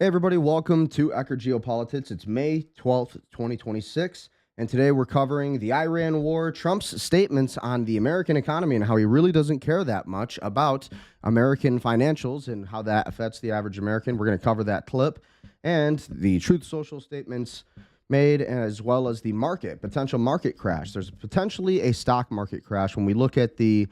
Hey everybody, welcome to Geopolitics. It's May 12th, 2026, and today we're covering the Iran war, Trump's statements on the American economy and how he really doesn't care that much about American financials and how that affects the average American. We're going to cover that clip and the Truth Social statements made, as well as the potential market crash. There's potentially a stock market crash when we look at the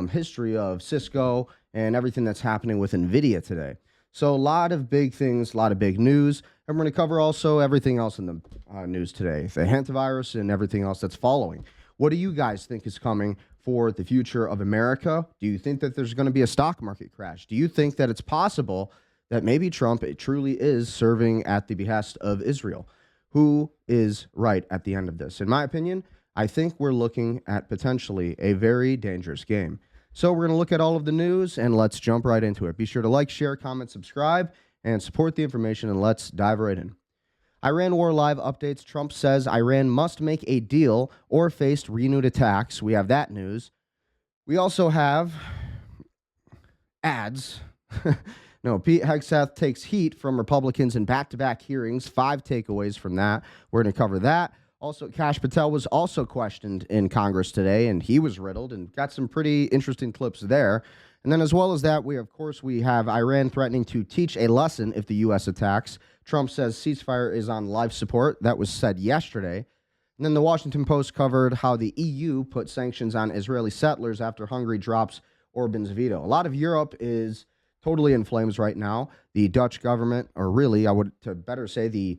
history of Cisco and everything that's happening with Nvidia today. So a lot of big things, a lot of big news, and we're going to cover also everything else in the news today, the Hantavirus and everything else that's following. What do you guys think is coming for the future of America? Do you think that there's going to be a stock market crash? Do you think that it's possible that maybe Trump truly is serving at the behest of Israel? Who is right at the end of this? In my opinion, I think we're looking at potentially a very dangerous game. So we're going to look at all of the news, and let's jump right into it. Be sure to like, share, comment, subscribe, and support the information, and let's dive right in. Iran War Live updates. Trump says Iran must make a deal or face renewed attacks. We have that news. We also have ads. No, Pete Hegseth takes heat from Republicans in back-to-back hearings. 5 takeaways from that. We're going to cover that. Also, Patel was also questioned in Congress today, and he was riddled and got some pretty interesting clips there. And then as well as that, we have Iran threatening to teach a lesson if the U.S. attacks. Trump says ceasefire is on life support. That was said yesterday. And then the Washington Post covered how the EU put sanctions on Israeli settlers after Hungary drops Orban's veto. A lot of Europe is totally in flames right now. The Dutch government, or really, I would to better say the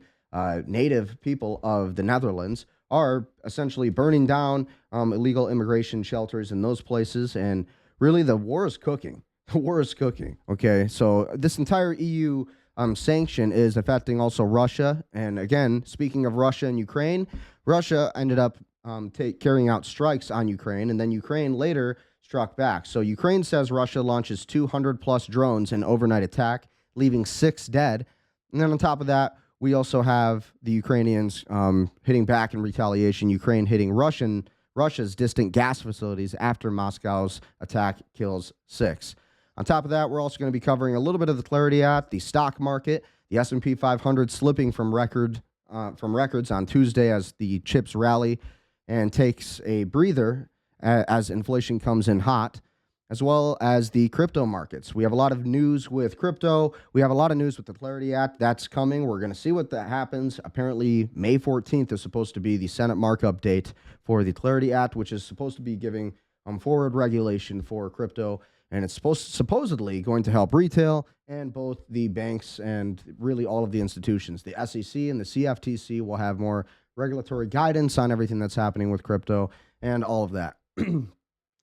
native people of the Netherlands, are essentially burning down illegal immigration shelters in those places. And really, the war is cooking. The war is cooking. Okay, so this entire EU sanction is affecting also Russia. And again, speaking of Russia and Ukraine, Russia ended up carrying out strikes on Ukraine, and then Ukraine later struck back. So Ukraine says Russia launches 200 plus drones in overnight attack, leaving 6 dead. And then on top of that, we also have the Ukrainians hitting back in retaliation, Ukraine hitting Russia's distant gas facilities after Moscow's attack kills 6. On top of that, we're also going to be covering a little bit of the clarity at the stock market, the S&P 500 slipping from records on Tuesday as the chips rally and takes a breather as inflation comes in hot, as well as the crypto markets. We have a lot of news with crypto. We have a lot of news with the Clarity Act. That's coming. We're going to see what that happens. Apparently, May 14th is supposed to be the Senate markup date for the Clarity Act, which is supposed to be giving forward regulation for crypto. And it's supposedly going to help retail and both the banks and really all of the institutions. The SEC and the CFTC will have more regulatory guidance on everything that's happening with crypto and all of that.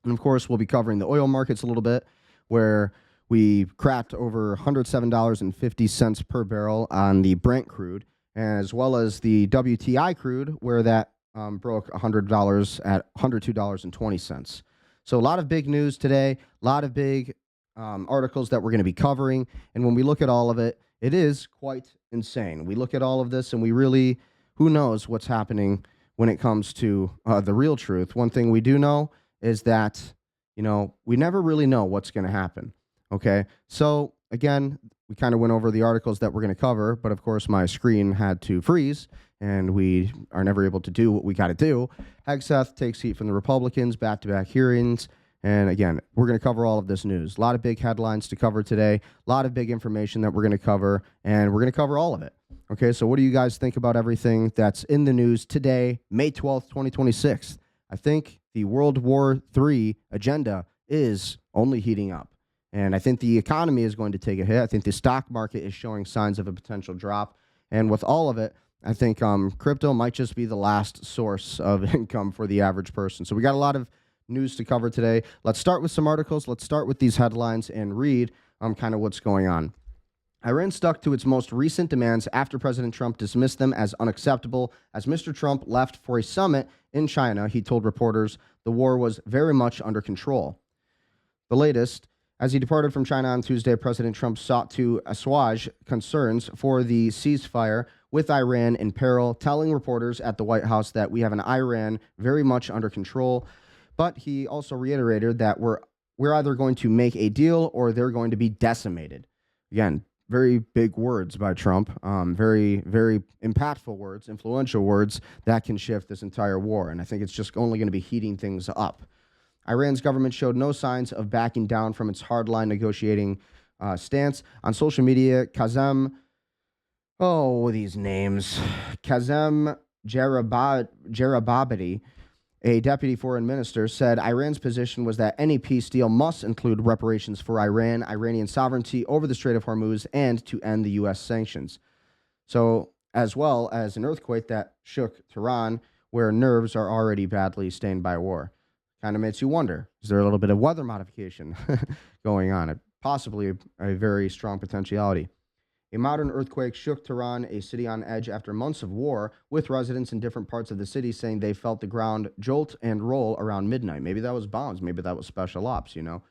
And of course, we'll be covering the oil markets a little bit, where we cracked over $107.50 per barrel on the Brent crude, as well as the WTI crude, where that broke $100 at $102.20. So a lot of big news today, a lot of big articles that we're going to be covering. And when we look at all of it, it is quite insane. We look at all of this and we really, who knows what's happening when it comes to the real truth. One thing we do know is that, we never really know what's going to happen, okay? So, again, we kind of went over the articles that we're going to cover, but of course my screen had to freeze, and we are never able to do what we got to do. Hegseth takes heat from the Republicans, back-to-back hearings, and again, we're going to cover all of this news. A lot of big headlines to cover today, a lot of big information that we're going to cover, and we're going to cover all of it. Okay, so what do you guys think about everything that's in the news today, May 12th, 2026? I think the World War III agenda is only heating up. And I think the economy is going to take a hit. I think the stock market is showing signs of a potential drop. And with all of it, I think crypto might just be the last source of income for the average person. So we got a lot of news to cover today. Let's start with some articles. Let's start with these headlines and read kind of what's going on. Iran stuck to its most recent demands after President Trump dismissed them as unacceptable. As Mr. Trump left for a summit in China, he told reporters the war was very much under control. The latest, as he departed from China on Tuesday, President Trump sought to assuage concerns for the ceasefire with Iran in peril, telling reporters at the White House that we have an Iran very much under control. But he also reiterated that we're either going to make a deal or they're going to be decimated. Again, very big words by Trump, very, very impactful words, influential words that can shift this entire war. And I think it's just only going to be heating things up. Iran's government showed no signs of backing down from its hardline negotiating stance. On social media, Kazem Jarababadi, a deputy foreign minister, said Iran's position was that any peace deal must include reparations for Iran, Iranian sovereignty over the Strait of Hormuz, and to end the U.S. sanctions. So, as well as an earthquake that shook Tehran, where nerves are already badly stained by war. Kind of makes you wonder, is there a little bit of weather modification going on? Possibly a very strong potentiality. A modern earthquake shook Tehran, a city on edge after months of war, with residents in different parts of the city saying they felt the ground jolt and roll around midnight. Maybe that was bombs. Maybe that was special ops, you know.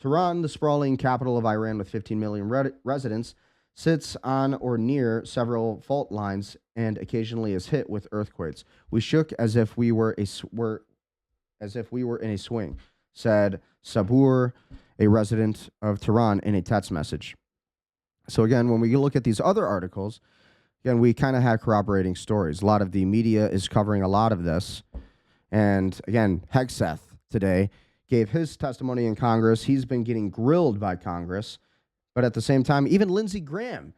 Tehran, the sprawling capital of Iran with 15 million residents, sits on or near several fault lines and occasionally is hit with earthquakes. We shook as if we were in a swing, said Sabur, a resident of Tehran, in a text message. So again, when we look at these other articles, again, we kind of have corroborating stories. A lot of the media is covering a lot of this. And again, Hegseth today gave his testimony in Congress. He's been getting grilled by Congress. But at the same time, even Lindsey Graham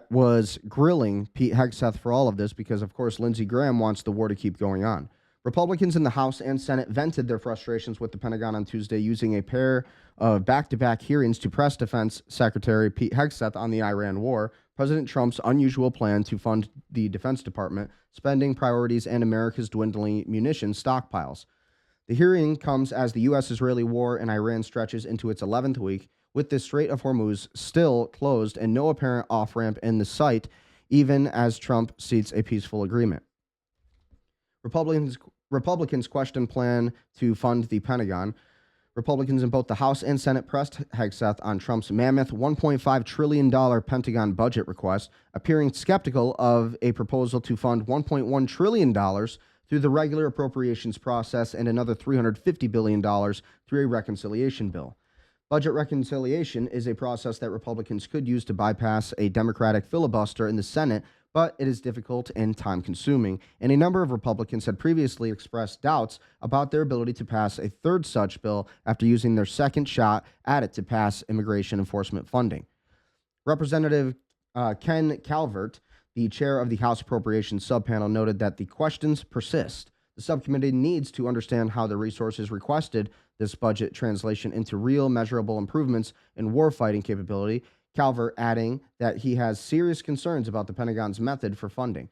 was grilling Pete Hegseth for all of this because, of course, Lindsey Graham wants the war to keep going on. Republicans in the House and Senate vented their frustrations with the Pentagon on Tuesday using a pair of back-to-back hearings to press Defense Secretary Pete Hegseth on the Iran war, President Trump's unusual plan to fund the Defense Department, spending priorities, and America's dwindling munitions stockpiles. The hearing comes as the U.S.-Israeli war in Iran stretches into its 11th week, with the Strait of Hormuz still closed and no apparent off-ramp in the sight, even as Trump seeks a peaceful agreement. Republicans questioned plan to fund the Pentagon. Republicans in both the House and Senate pressed Hegseth on Trump's mammoth $1.5 trillion Pentagon budget request, appearing skeptical of a proposal to fund $1.1 trillion through the regular appropriations process and another $350 billion through a reconciliation bill. Budget reconciliation is a process that Republicans could use to bypass a Democratic filibuster in the Senate, but it is difficult and time-consuming, and a number of Republicans had previously expressed doubts about their ability to pass a third such bill after using their second shot at it to pass immigration enforcement funding. Representative Ken Calvert, the chair of the House Appropriations Subpanel, noted that the questions persist. The subcommittee needs to understand how the resources requested this budget translation into real, measurable improvements in warfighting capability, Calvert adding that he has serious concerns about the Pentagon's method for funding.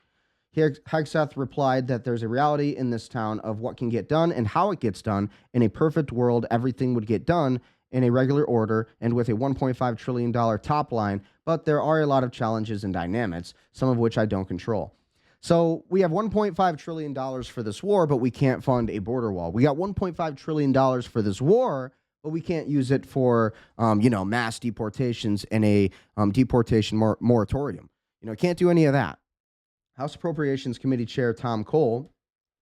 Hegseth replied that there's a reality in this town of what can get done and how it gets done. In a perfect world, everything would get done in a regular order and with a $1.5 trillion top line, but there are a lot of challenges and dynamics, some of which I don't control. So we have $1.5 trillion for this war, but we can't fund a border wall. We got $1.5 trillion for this war, but we can't use it for, mass deportations and a deportation moratorium. Can't do any of that. House Appropriations Committee Chair Tom Cole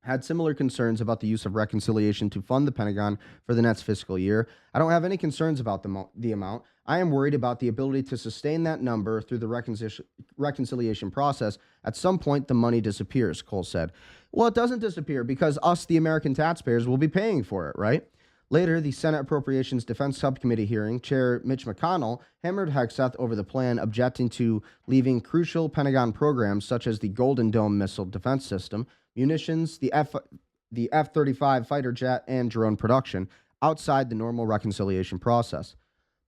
had similar concerns about the use of reconciliation to fund the Pentagon for the next fiscal year. I don't have any concerns about the amount. I am worried about the ability to sustain that number through the reconciliation process. At some point, the money disappears, Cole said. Well, it doesn't disappear because us, the American taxpayers, will be paying for it, right? Later, the Senate Appropriations Defense Subcommittee hearing, Chair Mitch McConnell hammered Hegseth over the plan, objecting to leaving crucial Pentagon programs such as the Golden Dome missile defense system, munitions, the F-35 fighter jet, and drone production outside the normal reconciliation process.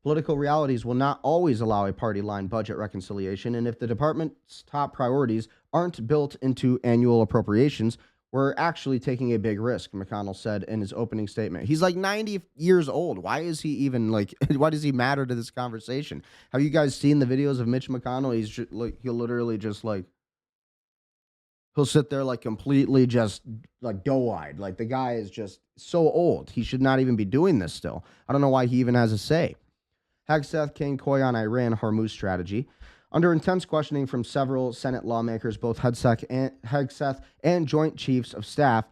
Political realities will not always allow a party-line budget reconciliation, and if the department's top priorities aren't built into annual appropriations, we're actually taking a big risk, McConnell said in his opening statement. He's like 90 years old. Why is he even why does he matter to this conversation? Have you guys seen the videos of Mitch McConnell? He'll literally just he'll sit there completely just doe-eyed. The guy is just so old. He should not even be doing this still. I don't know why he even has a say. Hegseth came coy on Iran Hormuz strategy. Under intense questioning from several Senate lawmakers, both Hegseth and Joint Chiefs of Staff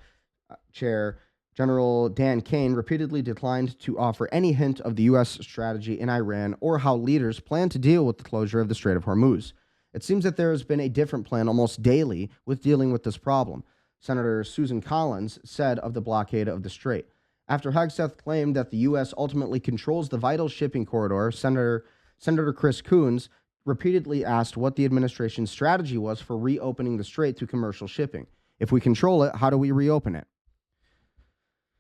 Chair General Dan Kane repeatedly declined to offer any hint of the U.S. strategy in Iran or how leaders plan to deal with the closure of the Strait of Hormuz. It seems that there has been a different plan almost daily with dealing with this problem, Senator Susan Collins said of the blockade of the strait. After Hegseth claimed that the U.S. ultimately controls the vital shipping corridor, Senator Chris Coons repeatedly asked what the administration's strategy was for reopening the strait to commercial shipping. If we control it, how do we reopen it?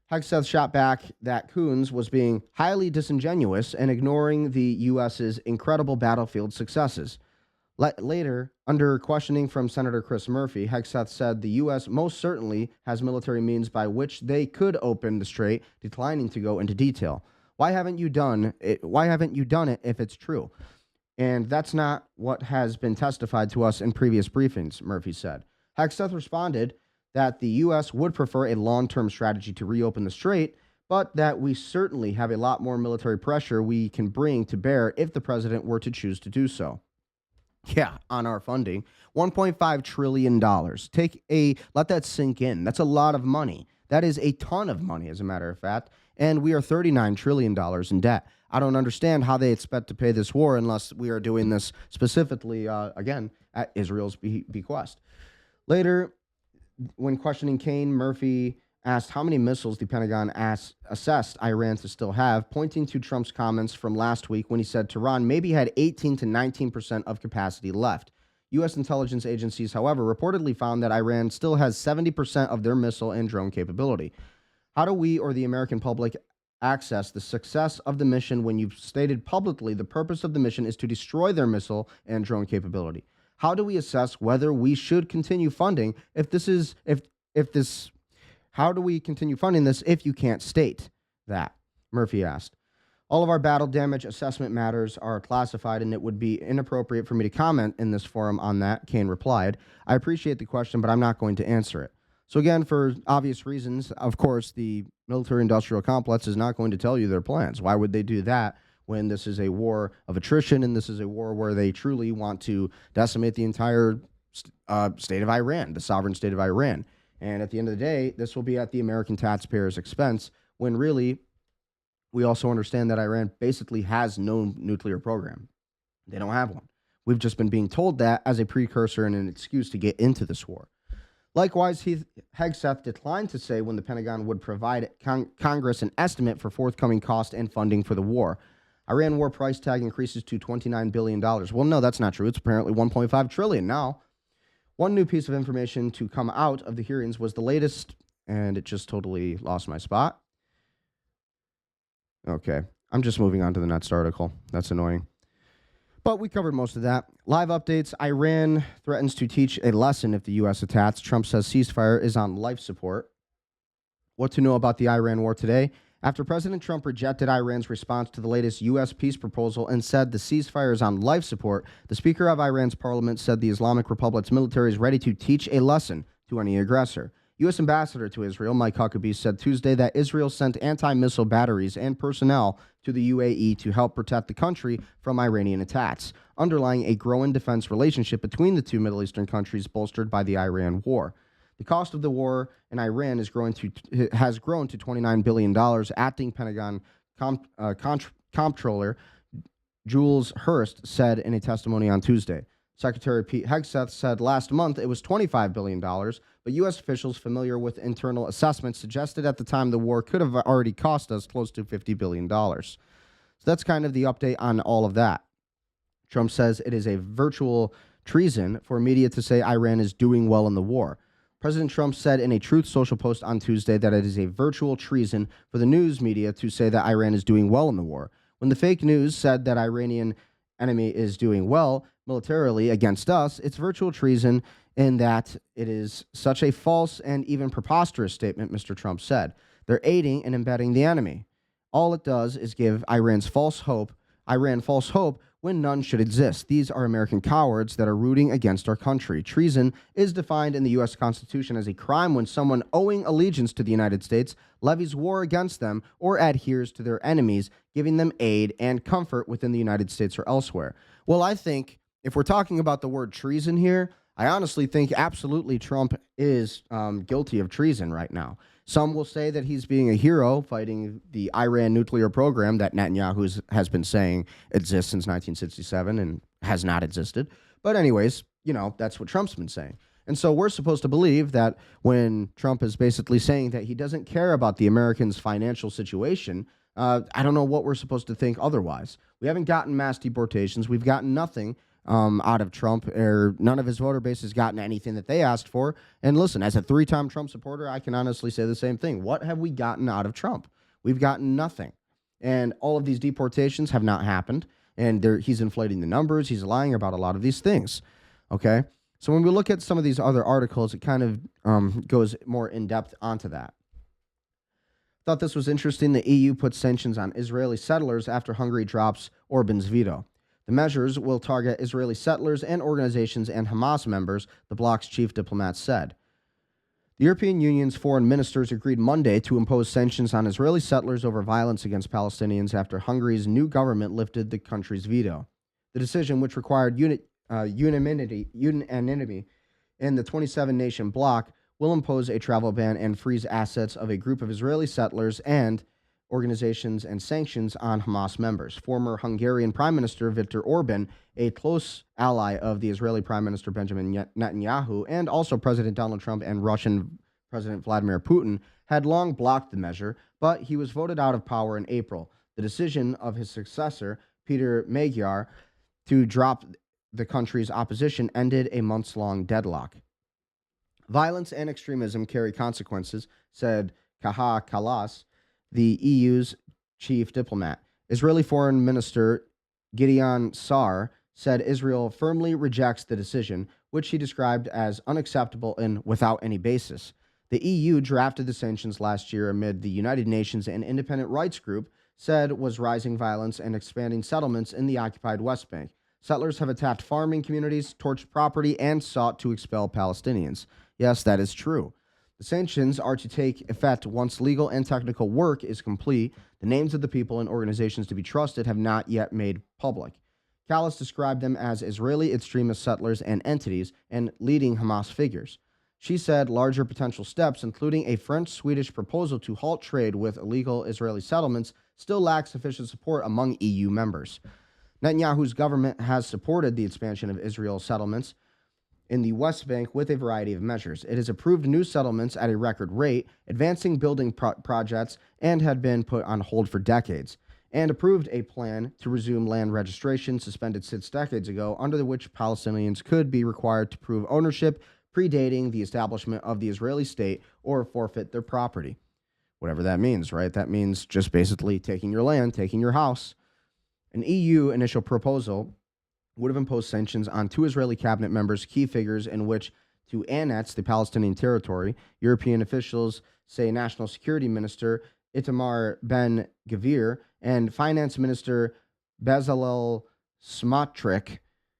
Hegseth shot back that Coons was being highly disingenuous and ignoring the U.S.'s incredible battlefield successes. Later, under questioning from Senator Chris Murphy, Hegseth said the U.S. most certainly has military means by which they could open the strait, declining to go into detail. Why haven't you done it? Why haven't you done it if it's true? And that's not what has been testified to us in previous briefings, Murphy said. Hegseth responded that the U.S. would prefer a long-term strategy to reopen the strait, but that we certainly have a lot more military pressure we can bring to bear if the president were to choose to do so. Yeah, on our funding, $1.5 trillion. Let that sink in. That's a lot of money. That is a ton of money, as a matter of fact. And we are $39 trillion in debt. I don't understand how they expect to pay this war unless we are doing this specifically, again, at Israel's bequest. Later, when questioning Kane, Murphy asked how many missiles the Pentagon assessed Iran to still have, pointing to Trump's comments from last week when he said Tehran maybe had 18 to 19% of capacity left. U.S. intelligence agencies, however, reportedly found that Iran still has 70% of their missile and drone capability. How do we or the American public access the success of the mission when you've stated publicly the purpose of the mission is to destroy their missile and drone capability? How do we assess whether we should continue funding How do we continue funding this if you can't state that? Murphy asked. All of our battle damage assessment matters are classified, and it would be inappropriate for me to comment in this forum on that, Kane replied. I appreciate the question, but I'm not going to answer it. So again, for obvious reasons, of course, the military-industrial complex is not going to tell you their plans. Why would they do that when this is a war of attrition and this is a war where they truly want to decimate the entire state of Iran, the sovereign state of Iran? And at the end of the day, this will be at the American taxpayers' expense when really we also understand that Iran basically has no nuclear program. They don't have one. We've just been being told that as a precursor and an excuse to get into this war. Likewise, Hegseth declined to say when the Pentagon would provide Congress an estimate for forthcoming cost and funding for the war. Iran war price tag increases to $29 billion. Well, no, that's not true. It's apparently $1.5 trillion now. One new piece of information to come out of the hearings was the latest, and it just totally lost my spot. Okay, I'm just moving on to the next article. That's annoying. But we covered most of that. Live updates. Iran threatens to teach a lesson if the U.S. attacks. Trump says ceasefire is on life support. What to know about the Iran war today? After President Trump rejected Iran's response to the latest U.S. peace proposal and said the ceasefire is on life support, the Speaker of Iran's parliament said the Islamic Republic's military is ready to teach a lesson to any aggressor. U.S. Ambassador to Israel, Mike Huckabee, said Tuesday that Israel sent anti-missile batteries and personnel to the UAE to help protect the country from Iranian attacks, underlying a growing defense relationship between the two Middle Eastern countries bolstered by the Iran war. The cost of the war in Iran has grown to $29 billion, acting Pentagon Comptroller Jules Hurst said in a testimony on Tuesday. Secretary Pete Hegseth said last month it was $25 billion, but U.S. officials familiar with internal assessments suggested at the time the war could have already cost us close to $50 billion. So that's kind of the update on all of that. Trump says it is a virtual treason for media to say Iran is doing well in the war. President Trump said in a Truth Social post on Tuesday that it is a virtual treason for the news media to say that Iran is doing well in the war. When the fake news said that Iranian enemy is doing well militarily against us, it's virtual treason in that it is such a false and even preposterous statement, Mr. Trump said. They're aiding and embedding the enemy. All it does is give Iran false hope when none should exist. These are American cowards that are rooting against our country. Treason is defined in the U.S. Constitution as a crime when someone owing allegiance to the United States levies war against them or adheres to their enemies, giving them aid and comfort within the United States or elsewhere. Well, I think if we're talking about the word treason here, I honestly think absolutely Trump is guilty of treason right now. Some will say that he's being a hero fighting the Iran nuclear program that Netanyahu has been saying exists since 1967 and has not existed. But anyways, that's what Trump's been saying. And so we're supposed to believe that when Trump is basically saying that he doesn't care about the Americans' financial situation, I don't know what we're supposed to think otherwise. We haven't gotten mass deportations. We've gotten nothing out of Trump, or none of his voter base has gotten anything that they asked for. And listen, as a 3-time Trump supporter, I can honestly say the same thing. What have we gotten out of Trump? We've gotten nothing. And all of these deportations have not happened. And he's inflating the numbers. He's lying about a lot of these things. Okay? So when we look at some of these other articles, it kind of goes more in depth onto that. Thought this was interesting. The EU puts sanctions on Israeli settlers after Hungary drops Orban's veto. The measures will target Israeli settlers and organizations and Hamas members, the bloc's chief diplomat said. The European Union's foreign ministers agreed Monday to impose sanctions on Israeli settlers over violence against Palestinians after Hungary's new government lifted the country's veto. The decision, which required unanimity in the 27-nation bloc, will impose a travel ban and freeze assets of a group of Israeli settlers and organizations and sanctions on Hamas members. Former Hungarian Prime Minister Viktor Orban, a close ally of the Israeli Prime Minister Benjamin Netanyahu, and also President Donald Trump and Russian President Vladimir Putin, had long blocked the measure, but he was voted out of power in April. The decision of his successor, Peter Magyar, to drop the country's opposition ended a months-long deadlock. Violence and extremism carry consequences, said Kaja Kallas, the EU's chief diplomat. Israeli Foreign Minister Gideon Sa'ar said Israel firmly rejects the decision, which he described as unacceptable and without any basis. The EU drafted the sanctions last year amid the United Nations and independent rights group said was rising violence and expanding settlements in the occupied West Bank. Settlers have attacked farming communities, torched property, and sought to expel Palestinians. Yes, that is true. The sanctions are to take effect once legal and technical work is complete. The names of the people and organizations to be trusted have not yet made public. Kallas described them as Israeli extremist settlers and entities and leading Hamas figures. She said larger potential steps, including a French-Swedish proposal to halt trade with illegal Israeli settlements, still lack sufficient support among EU members. Netanyahu's government has supported the expansion of Israel settlements in the West Bank with a variety of measures. It has approved new settlements at a record rate, advancing building projects, and had been put on hold for decades, and approved a plan to resume land registration suspended 6 decades ago, under which Palestinians could be required to prove ownership predating the establishment of the Israeli state or forfeit their property. Whatever that means, right? That means just basically taking your land, taking your house. An EU initial proposal would have imposed sanctions on 2 Israeli cabinet members, key figures in which to annex the Palestinian territory. European officials say National Security Minister Itamar Ben-Gvir and Finance Minister Bezalel Smotrich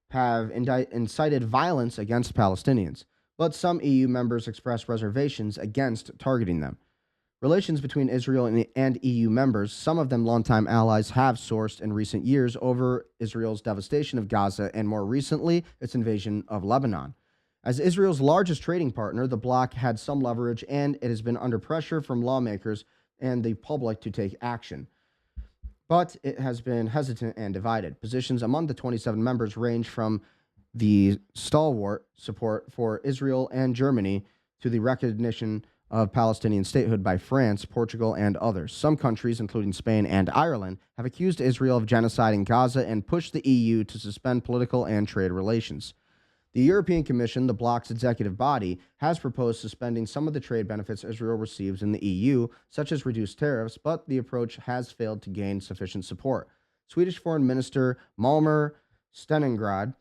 have incited violence against Palestinians, but some EU members expressed reservations against targeting them. Relations between Israel and EU members, some of them longtime allies, have sourced in recent years over Israel's devastation of Gaza and, more recently, its invasion of Lebanon. As Israel's largest trading partner, the bloc had some leverage, and it has been under pressure from lawmakers and the public to take action. But it has been hesitant and divided. Positions among the 27 members range from the stalwart support for Israel and Germany to the recognition of Palestinian statehood by France, Portugal, and others. Some countries, including Spain and Ireland, have accused Israel of genocide in Gaza and pushed the EU to suspend political and trade relations. The European Commission, the bloc's executive body, has proposed suspending some of the trade benefits Israel receives in the EU, such as reduced tariffs, but the approach has failed to gain sufficient support. Swedish Foreign Minister Malmer Steningrad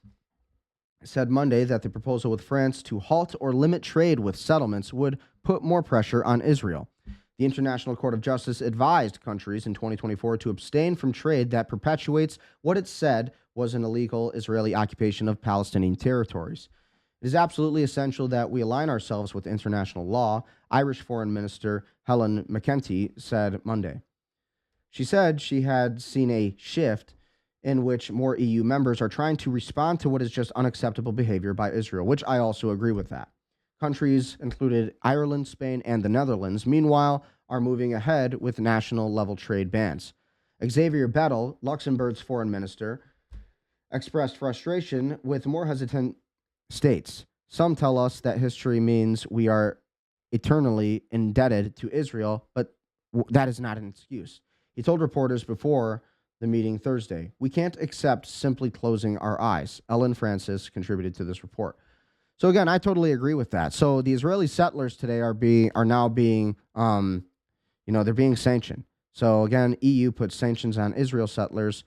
said Monday that the proposal with France to halt or limit trade with settlements would put more pressure on Israel. The International Court of Justice advised countries in 2024 to abstain from trade that perpetuates what it said was an illegal Israeli occupation of Palestinian territories. It is absolutely essential that we align ourselves with international law, Irish Foreign Minister Helen McEntee said Monday. She said she had seen a shift in which more EU members are trying to respond to what is just unacceptable behavior by Israel, which I also agree with that. Countries included Ireland, Spain, and the Netherlands, meanwhile, are moving ahead with national-level trade bans. Xavier Bettel, Luxembourg's foreign minister, expressed frustration with more hesitant states. Some tell us that history means we are eternally indebted to Israel, but that is not an excuse. He told reporters before the meeting Thursday, "We can't accept simply closing our eyes." Ellen Francis contributed to this report. So again, I totally agree with that. So the Israeli settlers today are now being they're being sanctioned. So again, EU puts sanctions on Israel settlers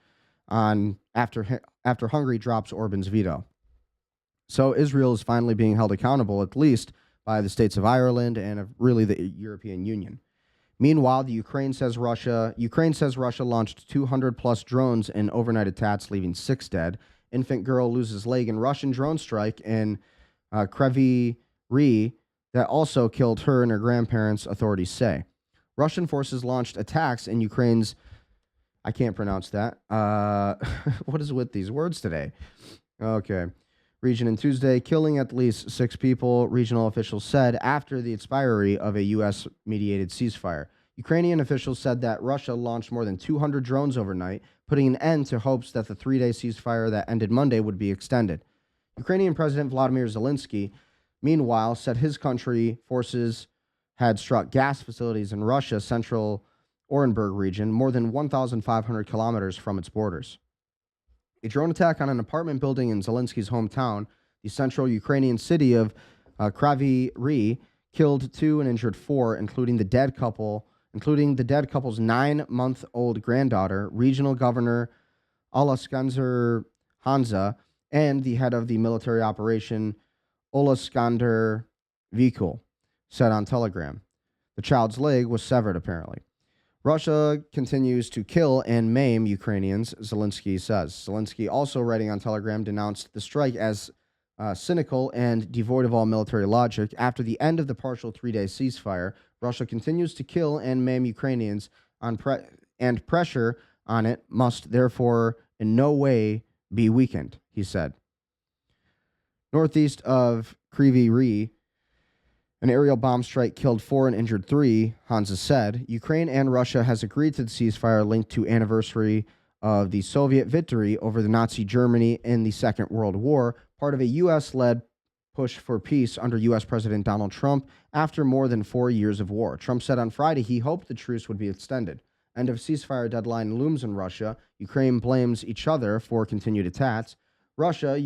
on after Hungary drops Orban's veto. So Israel is finally being held accountable, at least by the states of Ireland and of really the European Union. Meanwhile, Ukraine says Russia launched 200 plus drones in overnight attacks, leaving 6 dead. Infant girl loses leg in Russian drone strike in Kryvyi Rih that also killed her and her grandparents, authorities say. Russian forces launched attacks in Ukraine's, I can't pronounce that. What is with these words today? Okay. Region on Tuesday, killing at least 6 people, regional officials said after the expiry of a U.S.-mediated ceasefire. Ukrainian officials said that Russia launched more than 200 drones overnight, putting an end to hopes that the 3-day ceasefire that ended Monday would be extended. Ukrainian President Vladimir Zelensky, meanwhile, said his country forces had struck gas facilities in Russia's central Orenburg region, more than 1,500 kilometers from its borders. A drone attack on an apartment building in Zelensky's hometown, the central Ukrainian city of Kryvyi Rih, killed 2 and injured 4, including the dead couple's 9-month-old granddaughter, regional governor Oleksandr Hanza, and the head of the military operation, Oleksandr Viktor, said on Telegram. The child's leg was severed, apparently. Russia continues to kill and maim Ukrainians, Zelensky says. Zelensky, also writing on Telegram, denounced the strike as cynical and devoid of all military logic. After the end of the partial 3-day ceasefire, Russia continues to kill and maim Ukrainians and pressure on it must therefore in no way be weakened, he said. Northeast of Kryvyi Rih, an aerial bomb strike killed 4 and injured 3, Hansa said. Ukraine and Russia has agreed to the ceasefire linked to anniversary of the Soviet victory over the Nazi Germany in the Second World War, part of a U.S.-led push for peace under U.S. President Donald Trump after more than 4 years of war. Trump said on Friday he hoped the truce would be extended. End of ceasefire deadline looms in Russia. Ukraine blames each other for continued attacks. Russia and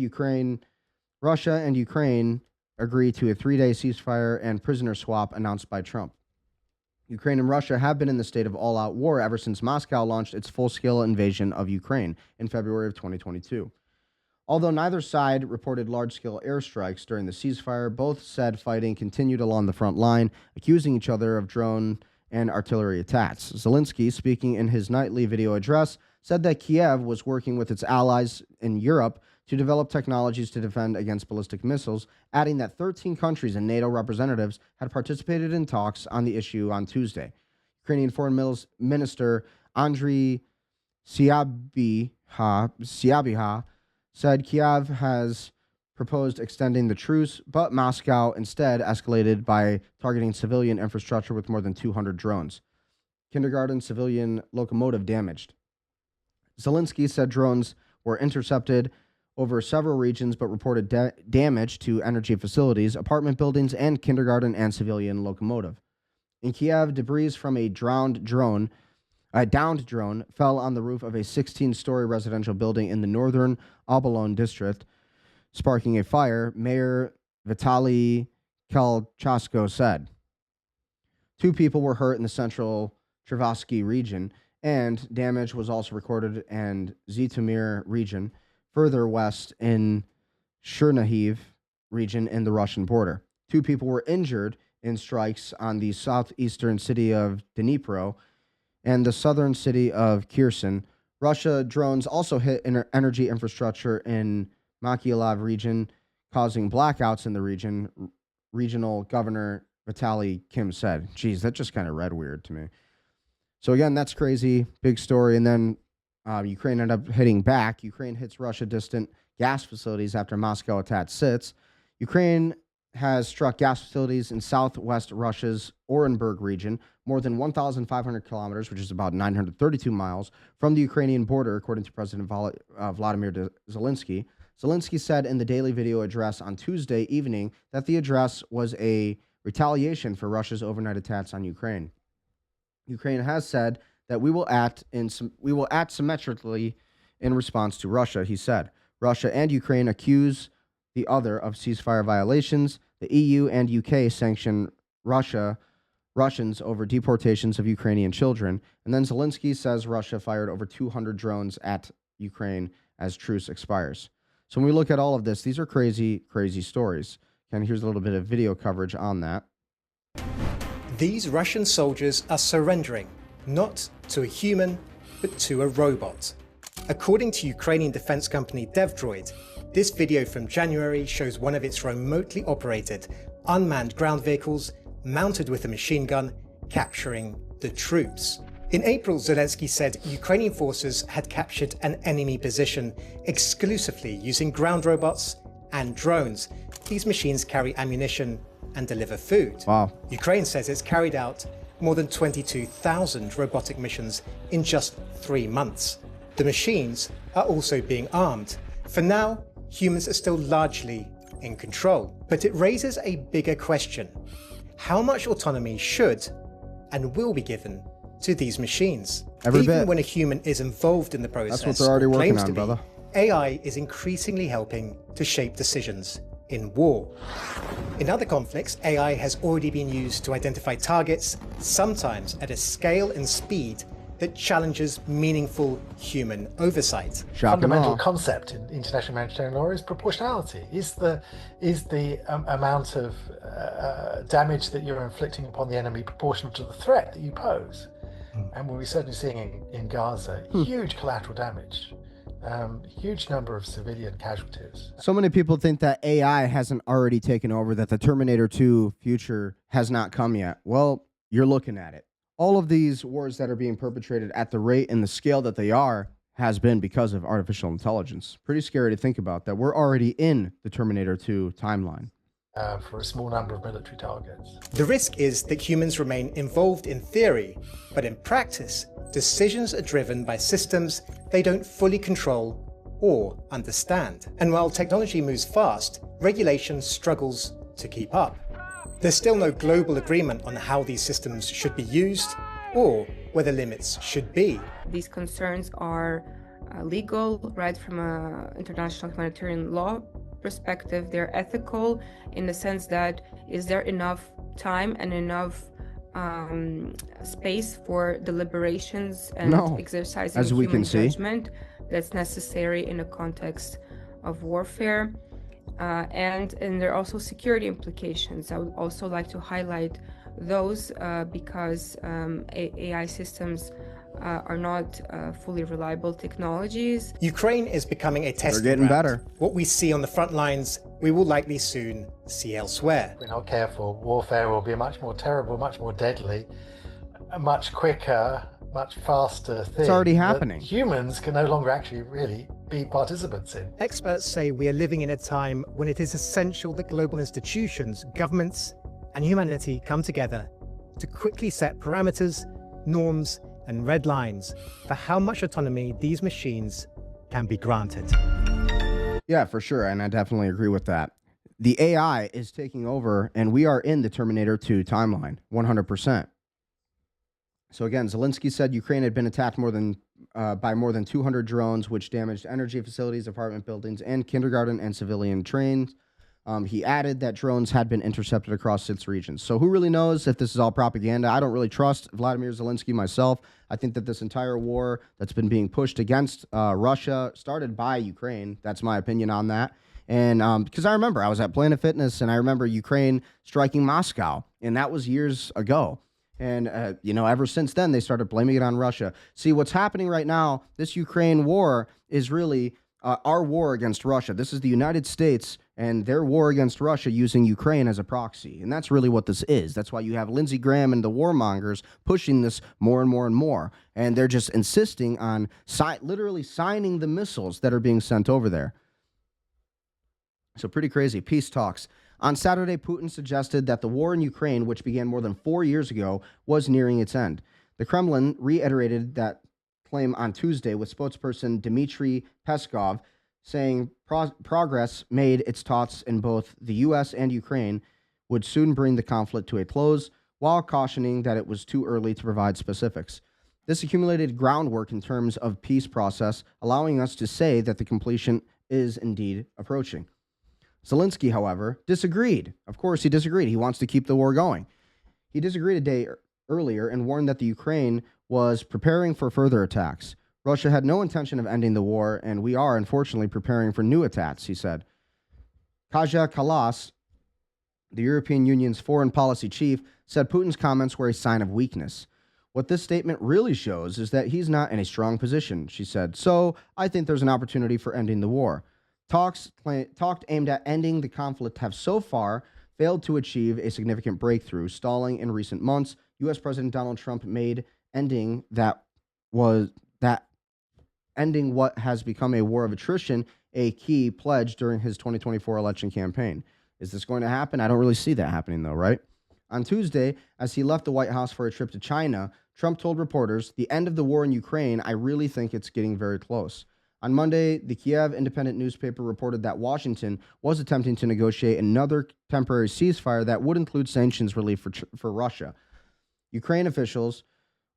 Ukraine agree to a 3-day ceasefire and prisoner swap announced by Trump. Ukraine and Russia have been in the state of all-out war ever since Moscow launched its full-scale invasion of Ukraine in February of 2022. Although neither side reported large-scale airstrikes during the ceasefire, both said fighting continued along the front line, accusing each other of drone and artillery attacks. Zelensky, speaking in his nightly video address, said that Kiev was working with its allies in Europe to develop technologies to defend against ballistic missiles, adding that 13 countries and NATO representatives had participated in talks on the issue on Tuesday. Ukrainian Foreign Minister Andriy Syabihah said Kiev has proposed extending the truce, but Moscow instead escalated by targeting civilian infrastructure with more than 200 drones. Kindergarten civilian locomotive damaged. Zelensky said drones were intercepted over several regions, but reported damage to energy facilities, apartment buildings, and kindergarten and civilian locomotive. In Kiev, debris from a downed drone fell on the roof of a 16-story residential building in the northern Obolon district, sparking a fire, Mayor Vitaly Kalchasko said. 2 people were hurt in the central Tverskyi region, and damage was also recorded in Zhytomyr region, further west in Chernihiv region in the Russian border. 2 people were injured in strikes on the southeastern city of Dnipro and the southern city of Kherson. Russia drones also hit energy infrastructure in Mykolaiv region, causing blackouts in the region, regional governor Vitaly Kim said. Geez, that just kind of read weird to me. So again, that's crazy. Big story. And then Ukraine ended up hitting back. Ukraine hits Russia distant gas facilities after Moscow attacked SITS. Ukraine has struck gas facilities in southwest Russia's Orenburg region, more than 1,500 kilometers, which is about 932 miles, from the Ukrainian border, according to President Vladimir Zelensky. Zelensky said in the daily video address on Tuesday evening that the address was a retaliation for Russia's overnight attacks on Ukraine. Ukraine has said that we will act symmetrically in response to Russia, he said. Russia and Ukraine accuse the other of ceasefire violations. The EU and UK sanction Russians over deportations of Ukrainian children. And then Zelensky says Russia fired over 200 drones at Ukraine as truce expires. So when we look at all of this, these are crazy, crazy stories. And here's a little bit of video coverage on that. These Russian soldiers are surrendering, not to a human, but to a robot. According to Ukrainian defense company DevDroid, this video from January shows one of its remotely operated, unmanned ground vehicles mounted with a machine gun capturing the troops. In April, Zelensky said Ukrainian forces had captured an enemy position exclusively using ground robots and drones. These machines carry ammunition and deliver food. Wow. Ukraine says it's carried out more than 22,000 robotic missions in just 3 months. The machines are also being armed. For now, humans are still largely in control. But it raises a bigger question. How much autonomy should and will be given to these machines? Even when a human is involved in the process, that's what they're already working on, brother. AI is increasingly helping to shape decisions in war. In other conflicts, AI has already been used to identify targets, sometimes at a scale and speed that challenges meaningful human oversight. Fundamental concept in international humanitarian law is proportionality. Is the amount of damage that you're inflicting upon the enemy proportional to the threat that you pose? And we're certainly seeing in Gaza huge collateral damage. Huge number of civilian casualties. So many people think that AI hasn't already taken over, that the Terminator 2 future has not come yet. Well, you're looking at it. All of these wars that are being perpetrated at the rate and the scale that they are has been because of artificial intelligence. Pretty scary to think about that we're already in the Terminator 2 timeline. For a small number of military targets. The risk is that humans remain involved in theory, but in practice, decisions are driven by systems they don't fully control or understand. And while technology moves fast, regulation struggles to keep up. There's still no global agreement on how these systems should be used or where the limits should be. These concerns are legal, right, from an international humanitarian law perspective. They're ethical in the sense that is there enough time and enough space for deliberations and exercising as we human can see, judgment that's necessary in a context of warfare. And there are also security implications. I would also like to highlight those because AI systems are not fully reliable technologies. Ukraine is becoming a testing They're getting ground. better. What we see on the front lines, we will likely soon see elsewhere. If we're not careful, warfare will be a much more terrible, much more deadly, a much quicker, much faster thing. It's already happening. Humans can no longer actually really be participants in. Experts say we are living in a time when it is essential that global institutions, governments, and humanity come together to quickly set parameters, norms, and red lines for how much autonomy these machines can be granted. Yeah, for sure, and I definitely agree with that. The AI is taking over, and we are in the Terminator 2 timeline, 100%. So again, Zelensky said Ukraine had been attacked by more than 200 drones, which damaged energy facilities, apartment buildings, and kindergarten and civilian trains. He added that drones had been intercepted across 6 regions. So who really knows if this is all propaganda? I don't really trust Vladimir Zelensky myself. I think that this entire war that's been being pushed against Russia started by Ukraine. That's my opinion on that. And because I remember I was at Planet Fitness and I remember Ukraine striking Moscow, and that was years ago. And, ever since then, they started blaming it on Russia. See, what's happening right now, this Ukraine war is really our war against Russia. This is the United States and their war against Russia using Ukraine as a proxy. And that's really what this is. That's why you have Lindsey Graham and the warmongers pushing this more and more and more. And they're just insisting on literally signing the missiles that are being sent over there. So pretty crazy. Peace talks. On Saturday, Putin suggested that the war in Ukraine, which began more than 4 years ago, was nearing its end. The Kremlin reiterated that claim on Tuesday with spokesperson Dmitry Peskov saying progress made its talks in both the U.S. and Ukraine would soon bring the conflict to a close, while cautioning that it was too early to provide specifics. This accumulated groundwork in terms of peace process, allowing us to say that the completion is indeed approaching. Zelensky, however, disagreed. Of course, he disagreed. He wants to keep the war going. He disagreed a day earlier and warned that the Ukraine was preparing for further attacks. Russia had no intention of ending the war, and we are, unfortunately, preparing for new attacks, he said. Kaja Kallas, the European Union's foreign policy chief, said Putin's comments were a sign of weakness. What this statement really shows is that he's not in a strong position, she said. So I think there's an opportunity for ending the war. Talks aimed at ending the conflict have so far failed to achieve a significant breakthrough, stalling in recent months. U.S. President Donald Trump made ending what has become a war of attrition a key pledge during his 2024 election campaign. Is this going to happen? I don't really see that happening, though, right? On Tuesday, as he left the White House for a trip to China, Trump told reporters, "The end of the war in Ukraine, I really think it's getting very close." On Monday, the Kiev Independent newspaper reported that Washington was attempting to negotiate another temporary ceasefire that would include sanctions relief for Russia. Ukraine officials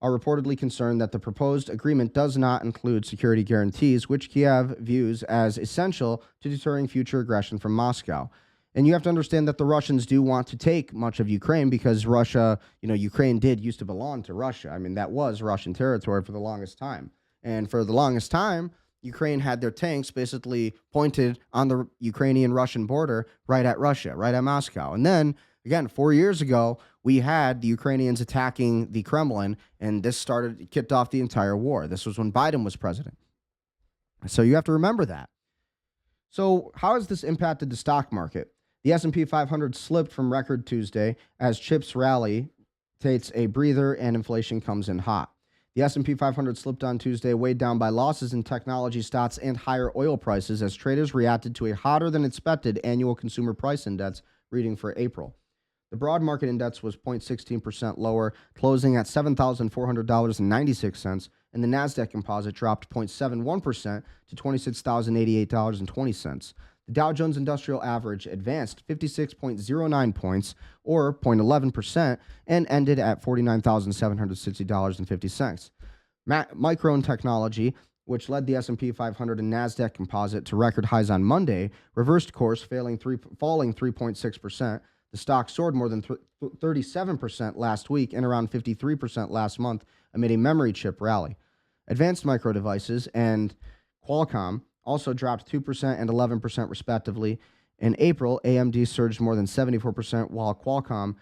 are reportedly concerned that the proposed agreement does not include security guarantees, which Kiev views as essential to deterring future aggression from Moscow. And you have to understand that the Russians do want to take much of Ukraine because Ukraine did used to belong to Russia. I mean, that was Russian territory for the longest time. And for the longest time, Ukraine had their tanks basically pointed on the Ukrainian-Russian border right at Russia, right at Moscow. And then, again, 4 years ago, we had the Ukrainians attacking the Kremlin, and this kicked off the entire war. This was when Biden was president. So you have to remember that. So how has this impacted the stock market? The S&P 500 slipped from record Tuesday as chips rally takes a breather and inflation comes in hot. The S&P 500 slipped on Tuesday, weighed down by losses in technology stocks and higher oil prices as traders reacted to a hotter than expected annual consumer price index reading for April. The broad market index was 0.16% lower, closing at $7,400.96, and the Nasdaq Composite dropped 0.71% to $26,088.20. The Dow Jones Industrial Average advanced 56.09 points, or 0.11%, and ended at $49,760.50. Micron Technology, which led the S&P 500 and Nasdaq Composite to record highs on Monday, reversed course, falling 3.6%. The stock soared more than 37% last week and around 53% last month amid a memory chip rally. Advanced Micro Devices and Qualcomm also dropped 2% and 11% respectively. In April, AMD surged more than 74%, while Qualcomm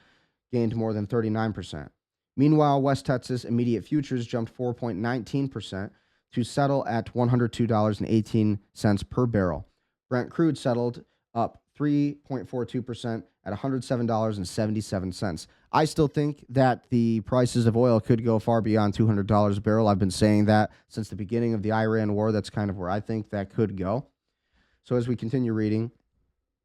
gained more than 39%. Meanwhile, West Texas immediate futures jumped 4.19% to settle at $102.18 per barrel. Brent crude settled up 3.42% at $107.77. I still think that the prices of oil could go far beyond $200 a barrel. I've been saying that since the beginning of the Iran war. That's kind of where I think that could go. So as we continue reading,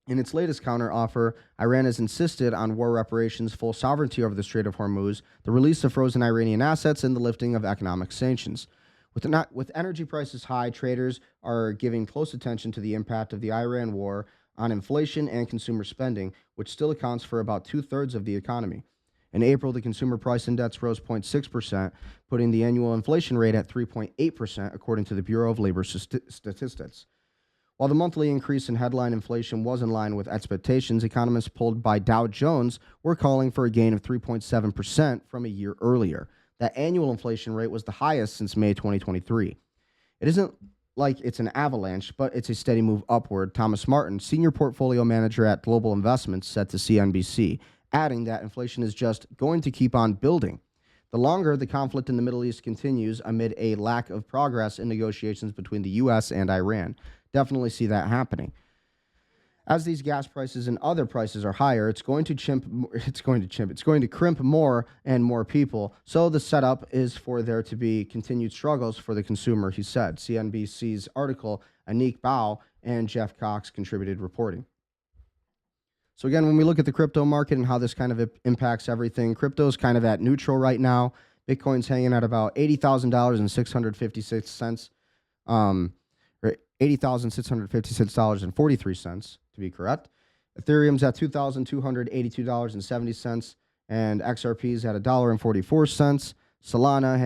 in its latest counteroffer, Iran has insisted on war reparations, full sovereignty over the Strait of Hormuz, the release of frozen Iranian assets, and the lifting of economic sanctions. With energy prices high, traders are giving close attention to the impact of the Iran war on inflation and consumer spending, which still accounts for about two-thirds of the economy. In April, the consumer price index rose 0.6%, putting the annual inflation rate at 3.8%, according to the Bureau of Labor Statistics. While the monthly increase in headline inflation was in line with expectations, economists polled by Dow Jones were calling for a gain of 3.7% from a year earlier. That annual inflation rate was the highest since May 2023. It isn't like it's an avalanche, but it's a steady move upward, Thomas Martin, senior portfolio manager at Global Investments, said to CNBC, adding that inflation is just going to keep on building. The longer the conflict in the Middle East continues amid a lack of progress in negotiations between the U.S. and Iran. Definitely see that happening. As these gas prices and other prices are higher, it's going to crimp more and more people. So the setup is for there to be continued struggles for the consumer, he said. CNBC's article, Anik Bout and Jeff Cox contributed reporting. So again, when we look at the crypto market and how this kind of impacts everything, crypto is kind of at neutral right now. Bitcoin's hanging at about $80,656, or $80,656.43 to be correct. Ethereum's at $2,282.70, and XRP's at $1.44. Solana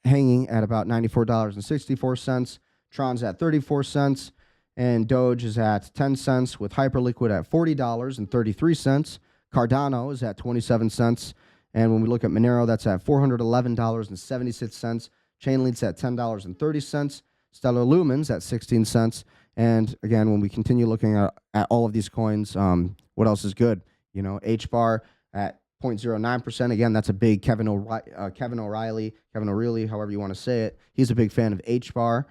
hanging at about $94.64. Tron's at 34 cents. And Doge is at 10 cents, with Hyperliquid at $40.33. Cardano is at 27 cents. And when we look at Monero, that's at $411.76. Chainlink's at $10.30. Stellar Lumen's at 16 cents. And again, when we continue looking at all of these coins, what else is good? You know, HBAR at 0.09%. Again, that's a big Kevin O'Reilly, however you want to say it. He's a big fan of HBAR.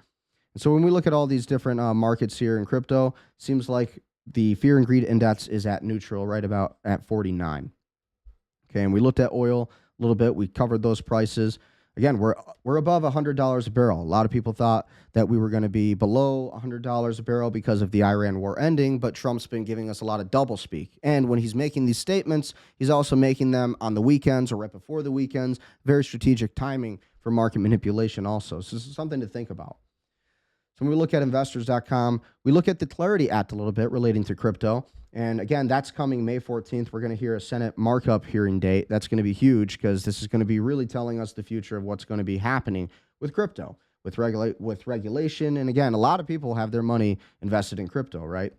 And so when we look at all these different markets here in crypto, seems like the fear and greed index is at neutral, right about at 49. Okay, and we looked at oil a little bit. We covered those prices. Again, we're above $100 a barrel. A lot of people thought that we were going to be below $100 a barrel because of the Iran war ending, but Trump's been giving us a lot of doublespeak. And when he's making these statements, he's also making them on the weekends or right before the weekends. Very strategic timing for market manipulation also. So this is something to think about. So when we look at investors.com, we look at the Clarity Act a little bit relating to crypto. And again, that's coming May 14th. We're going to hear a Senate markup hearing date. That's going to be huge because this is going to be really telling us the future of what's going to be happening with crypto, with regulation. And again, a lot of people have their money invested in crypto, right?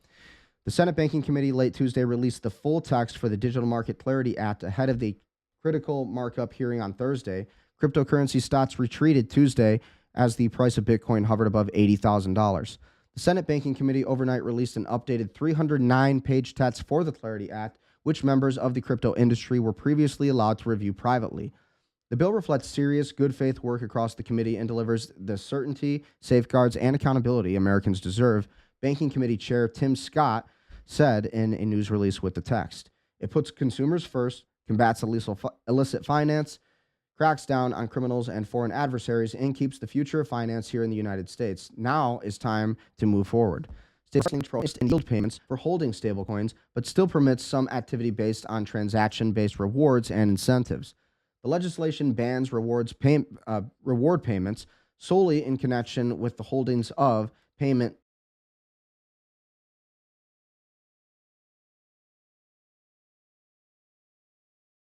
The Senate Banking Committee late Tuesday released the full text for the Digital Market Clarity Act ahead of the critical markup hearing on Thursday. Cryptocurrency stocks retreated Tuesday as the price of Bitcoin hovered above $80,000. The Senate Banking Committee overnight released an updated 309-page text for the Clarity Act, which members of the crypto industry were previously allowed to review privately. The bill reflects serious, good faith work across the committee and delivers the certainty, safeguards, and accountability Americans deserve, Banking Committee Chair Tim Scott said in a news release with the text. It puts consumers first, combats illicit finance, cracks down on criminals and foreign adversaries, and keeps the future of finance here in the United States. Now is time to move forward. Stablecoins and yield payments for holding stablecoins, but still permits some activity based on transaction-based rewards and incentives. The legislation bans reward payments solely in connection with the holdings of payment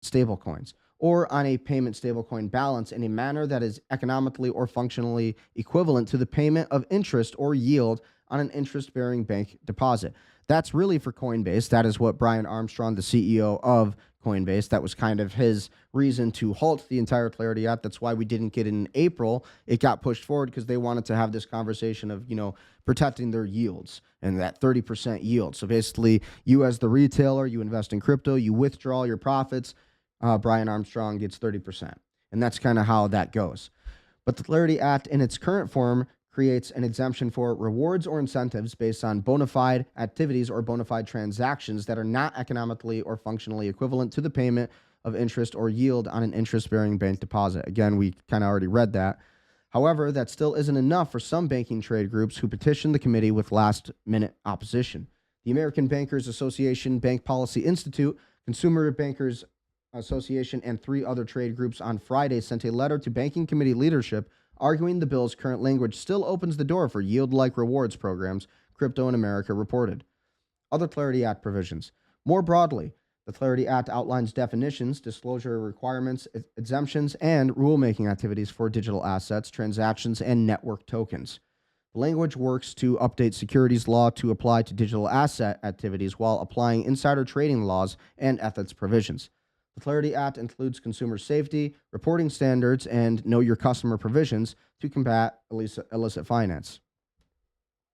stablecoins, or on a payment stablecoin balance in a manner that is economically or functionally equivalent to the payment of interest or yield on an interest-bearing bank deposit. That's really for Coinbase. That is what Brian Armstrong, the CEO of Coinbase, that was kind of his reason to halt the entire Clarity Act. That's why we didn't get it in April. It got pushed forward because they wanted to have this conversation of, protecting their yields and that 30% yield. So basically, you as the retailer, you invest in crypto, you withdraw your profits, Brian Armstrong gets 30%. And that's kind of how that goes. But the Clarity Act in its current form creates an exemption for rewards or incentives based on bona fide activities or bona fide transactions that are not economically or functionally equivalent to the payment of interest or yield on an interest-bearing bank deposit. Again, we kind of already read that. However, that still isn't enough for some banking trade groups who petitioned the committee with last-minute opposition. The American Bankers Association, Bank Policy Institute, Consumer Bankers Association, and 3 other trade groups on Friday sent a letter to Banking Committee leadership arguing the bill's current language still opens the door for yield-like rewards programs, Crypto in America reported. Other Clarity Act provisions. More broadly, the Clarity Act outlines definitions, disclosure requirements, exemptions, and rulemaking activities for digital assets, transactions, and network tokens. The language works to update securities law to apply to digital asset activities while applying insider trading laws and ethics provisions. The Clarity Act includes consumer safety, reporting standards, and know your customer provisions to combat illicit finance.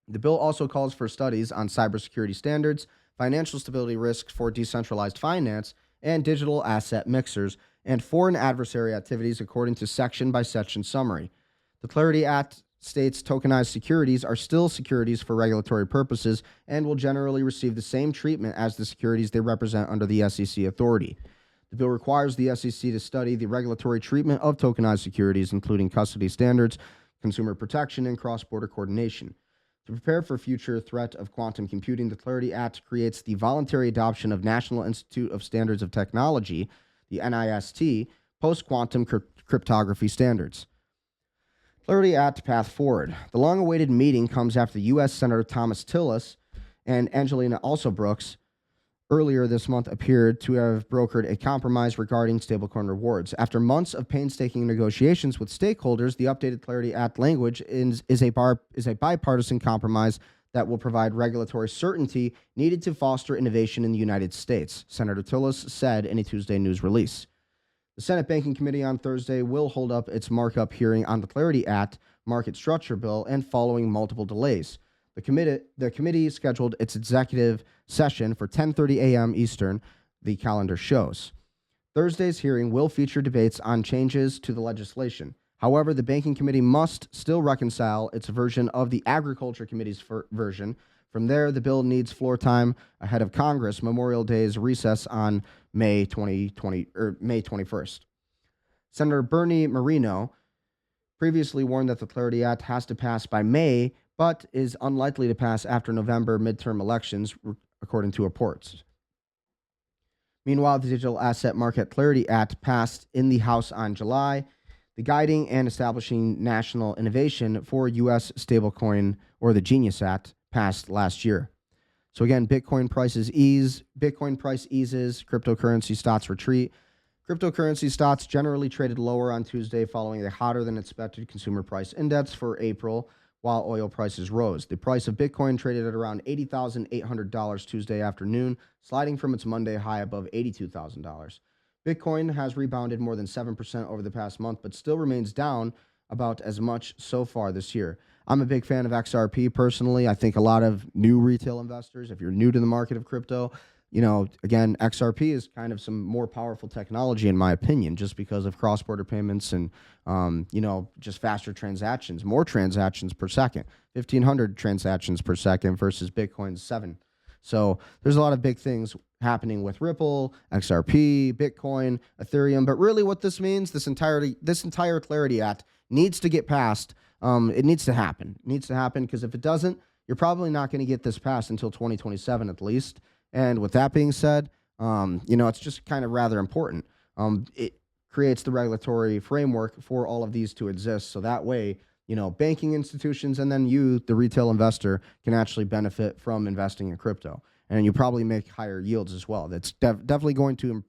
The bill also calls for studies on cybersecurity standards, financial stability risks for decentralized finance, and digital asset mixers, and foreign adversary activities according to section-by-section summary. The Clarity Act states tokenized securities are still securities for regulatory purposes and will generally receive the same treatment as the securities they represent under the SEC authority. The bill requires the SEC to study the regulatory treatment of tokenized securities, including custody standards, consumer protection, and cross-border coordination. To prepare for future threat of quantum computing, the Clarity Act creates the voluntary adoption of National Institute of Standards of Technology, the NIST, post-quantum cryptography standards. Clarity Act path forward. The long-awaited meeting comes after U.S. Senator Thomas Tillis and Angelina Alsobrooks earlier this month appeared to have brokered a compromise regarding stablecoin rewards. After months of painstaking negotiations with stakeholders, the updated Clarity Act language is a bipartisan compromise that will provide regulatory certainty needed to foster innovation in the United States, Senator Tillis said in a Tuesday news release. The Senate Banking Committee on Thursday will hold up its markup hearing on the Clarity Act market structure bill and following multiple delays. The committee scheduled its executive session for 10:30 a.m. Eastern, the calendar shows. Thursday's hearing will feature debates on changes to the legislation. However, the Banking Committee must still reconcile its version of the Agriculture Committee's version. From there, the bill needs floor time ahead of Congress Memorial Day's recess on May 21st. Senator Bernie Moreno previously warned that the Clarity Act has to pass by May, but is unlikely to pass after November midterm elections, according to reports. Meanwhile, the Digital Asset Market Clarity Act passed in the House on July, the guiding and establishing national innovation for U.S. stablecoin, or the Genius Act, passed last year. So again, Bitcoin price eases, cryptocurrency stocks retreat. Cryptocurrency stocks generally traded lower on Tuesday following a hotter than expected consumer price index for April, while oil prices rose. The price of Bitcoin traded at around $80,800 Tuesday afternoon, sliding from its Monday high above $82,000. Bitcoin has rebounded more than 7% over the past month, but still remains down about as much so far this year. I'm a big fan of XRP personally. I think a lot of new retail investors, if you're new to the market of crypto, again, XRP is kind of some more powerful technology in my opinion, just because of cross-border payments and, just faster transactions, more transactions per second, 1,500 transactions per second versus Bitcoin's 7. So there's a lot of big things happening with Ripple, XRP, Bitcoin, Ethereum. But really what this means, this entire Clarity Act needs to get passed. It needs to happen. It needs to happen because if it doesn't, you're probably not going to get this passed until 2027 at least. And with that being said, it's just kind of rather important. It creates the regulatory framework for all of these to exist. So that way, banking institutions and then you, the retail investor, can actually benefit from investing in crypto. And you probably make higher yields as well. That's definitely going to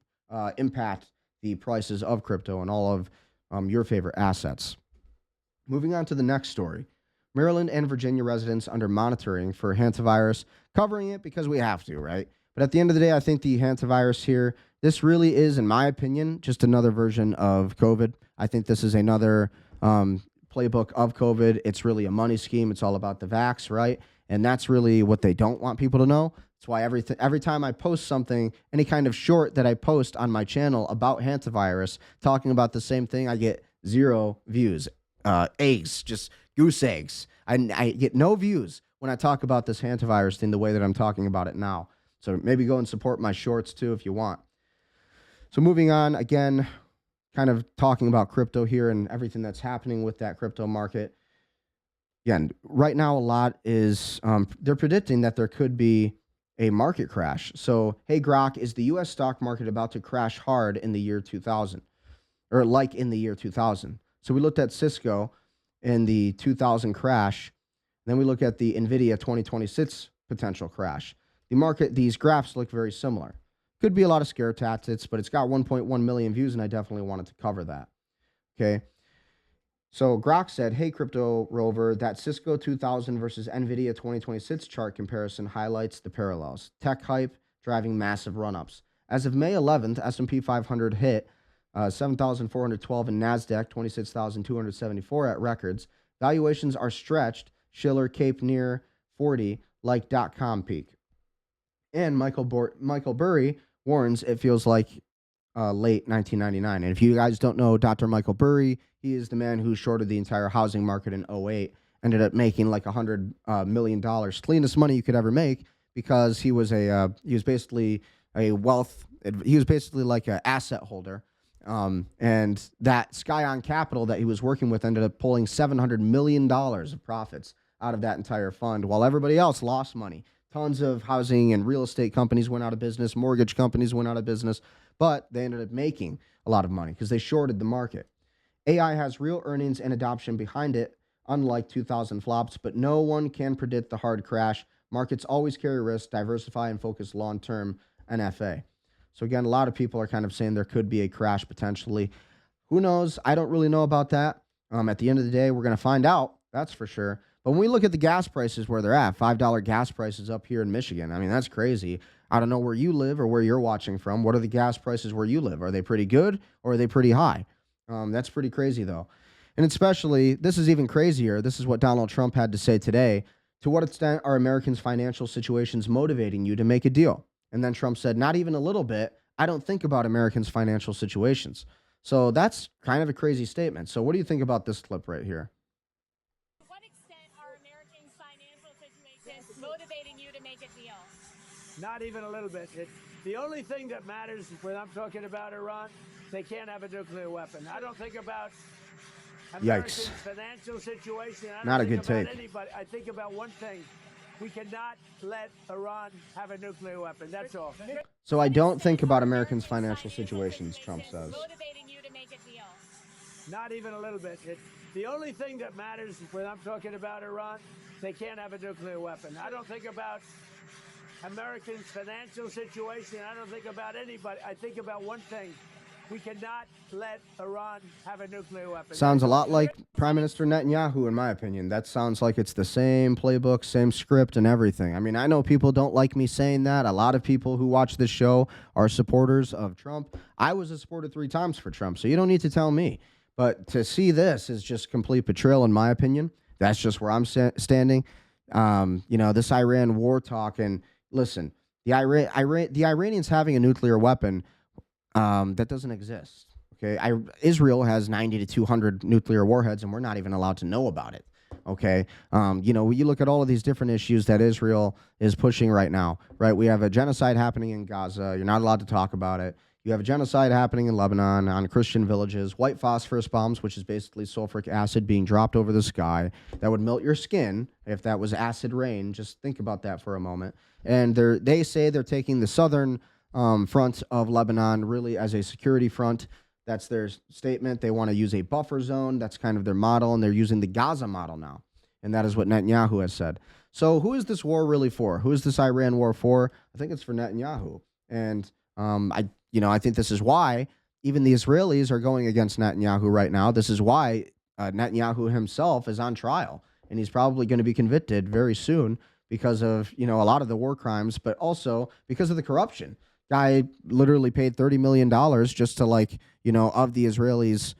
impact the prices of crypto and all of your favorite assets. Moving on to the next story. Maryland and Virginia residents under monitoring for Hantavirus, covering it because we have to, right? But at the end of the day, I think the Hantavirus here, this really is, in my opinion, just another version of COVID. I think this is another playbook of COVID. It's really a money scheme. It's all about the vax, right? And that's really what they don't want people to know. That's why every time I post something, any kind of short that I post on my channel about Hantavirus, talking about the same thing, I get 0 views. Eggs, just goose eggs. I get no views when I talk about this Hantavirus thing the way that I'm talking about it now. So maybe go and support my shorts too if you want. So moving on, again, kind of talking about crypto here and everything that's happening with that crypto market. Again, right now a lot is, they're predicting that there could be a market crash. So, hey Grok, is the U.S. stock market about to crash hard in the year 2000? Or like in the year 2000? So we looked at Cisco in the 2000 crash. Then we look at the Nvidia 2026 potential crash. The market, these graphs look very similar. Could be a lot of scare tactics, but it's got 1.1 million views, and I definitely wanted to cover that. Okay. So Grok said, hey, Crypto Rover, that Cisco 2000 versus Nvidia 2026 chart comparison highlights the parallels. Tech hype driving massive run-ups. As of May 11th, S&P 500 hit 7,412 and NASDAQ 26,274 at records. Valuations are stretched. Schiller Cape near 40 like .com peak. And Michael Burry warns it feels like late 1999. And if you guys don't know Dr. Michael Burry, he is the man who shorted the entire housing market in 2008. Ended up making like $100 million, cleanest money you could ever make, because he was basically like an asset holder. And that Scion Capital that he was working with ended up pulling $700 million of profits out of that entire fund, while everybody else lost money. Tons of housing and real estate companies went out of business. Mortgage companies went out of business, but they ended up making a lot of money because they shorted the market. AI has real earnings and adoption behind it, unlike 2000 flops, but no one can predict the hard crash. Markets always carry risk, diversify, and focus long-term, NFA. So again, a lot of people are kind of saying there could be a crash potentially. Who knows? I don't really know about that. At the end of the day, we're going to find out. That's for sure. But when we look at the gas prices where they're at, $5 gas prices up here in Michigan, I mean, that's crazy. I don't know where you live or where you're watching from. What are the gas prices where you live? Are they pretty good or are they pretty high? That's pretty crazy, though. And especially, this is even crazier. This is what Donald Trump had to say today. To what extent are Americans' financial situations motivating you to make a deal? And then Trump said, not even a little bit. I don't think about Americans' financial situations. So that's kind of a crazy statement. So what do you think about this clip right here? To what extent are Americans' financial situations motivating you to make a deal? Not even a little bit. The only thing that matters when I'm talking about Iran, they can't have a nuclear weapon. I don't think about Americans' financial situation. I don't Not a think good about take. anybody. I think about one thing. We cannot let Iran have a nuclear weapon. That's all. So I don't think about Americans' financial situations, Trump says. Motivating you to make a deal. Not even a little bit. The only thing that matters when I'm talking about Iran, they can't have a nuclear weapon. I don't think about Americans' financial situation. I don't think about anybody. I think about one thing. We cannot let Iran have a nuclear weapon. Sounds a lot like Prime Minister Netanyahu, in my opinion. That sounds like it's the same playbook, same script, and everything. I mean, I know people don't like me saying that. A lot of people who watch this show are supporters of Trump. I was a supporter 3 times for Trump, so you don't need to tell me. But to see this is just complete betrayal, in my opinion. That's just where I'm standing. This Iran war talk, and listen, the Iranians having a nuclear weapon, that doesn't exist. Okay, Israel has 90 to 200 nuclear warheads, and we're not even allowed to know about it. Okay, you look at all of these different issues that Israel is pushing right now. Right, we have a genocide happening in Gaza. You're not allowed to talk about it. You have a genocide happening in Lebanon on Christian villages. White phosphorus bombs, which is basically sulfuric acid being dropped over the sky, that would melt your skin if that was acid rain. Just think about that for a moment. And they say they're taking the southern front of Lebanon really as a security front. That's their statement. They want to use a buffer zone. That's kind of their model, and they're using the Gaza model now. And that is what Netanyahu has said. So who is this war really for? Who is this Iran war for? I think it's for Netanyahu. And I think this is why even the Israelis are going against Netanyahu right now. This is why Netanyahu himself is on trial, and he's probably going to be convicted very soon because of, a lot of the war crimes, but also because of the corruption. Guy literally paid $30 million just to of the Israelis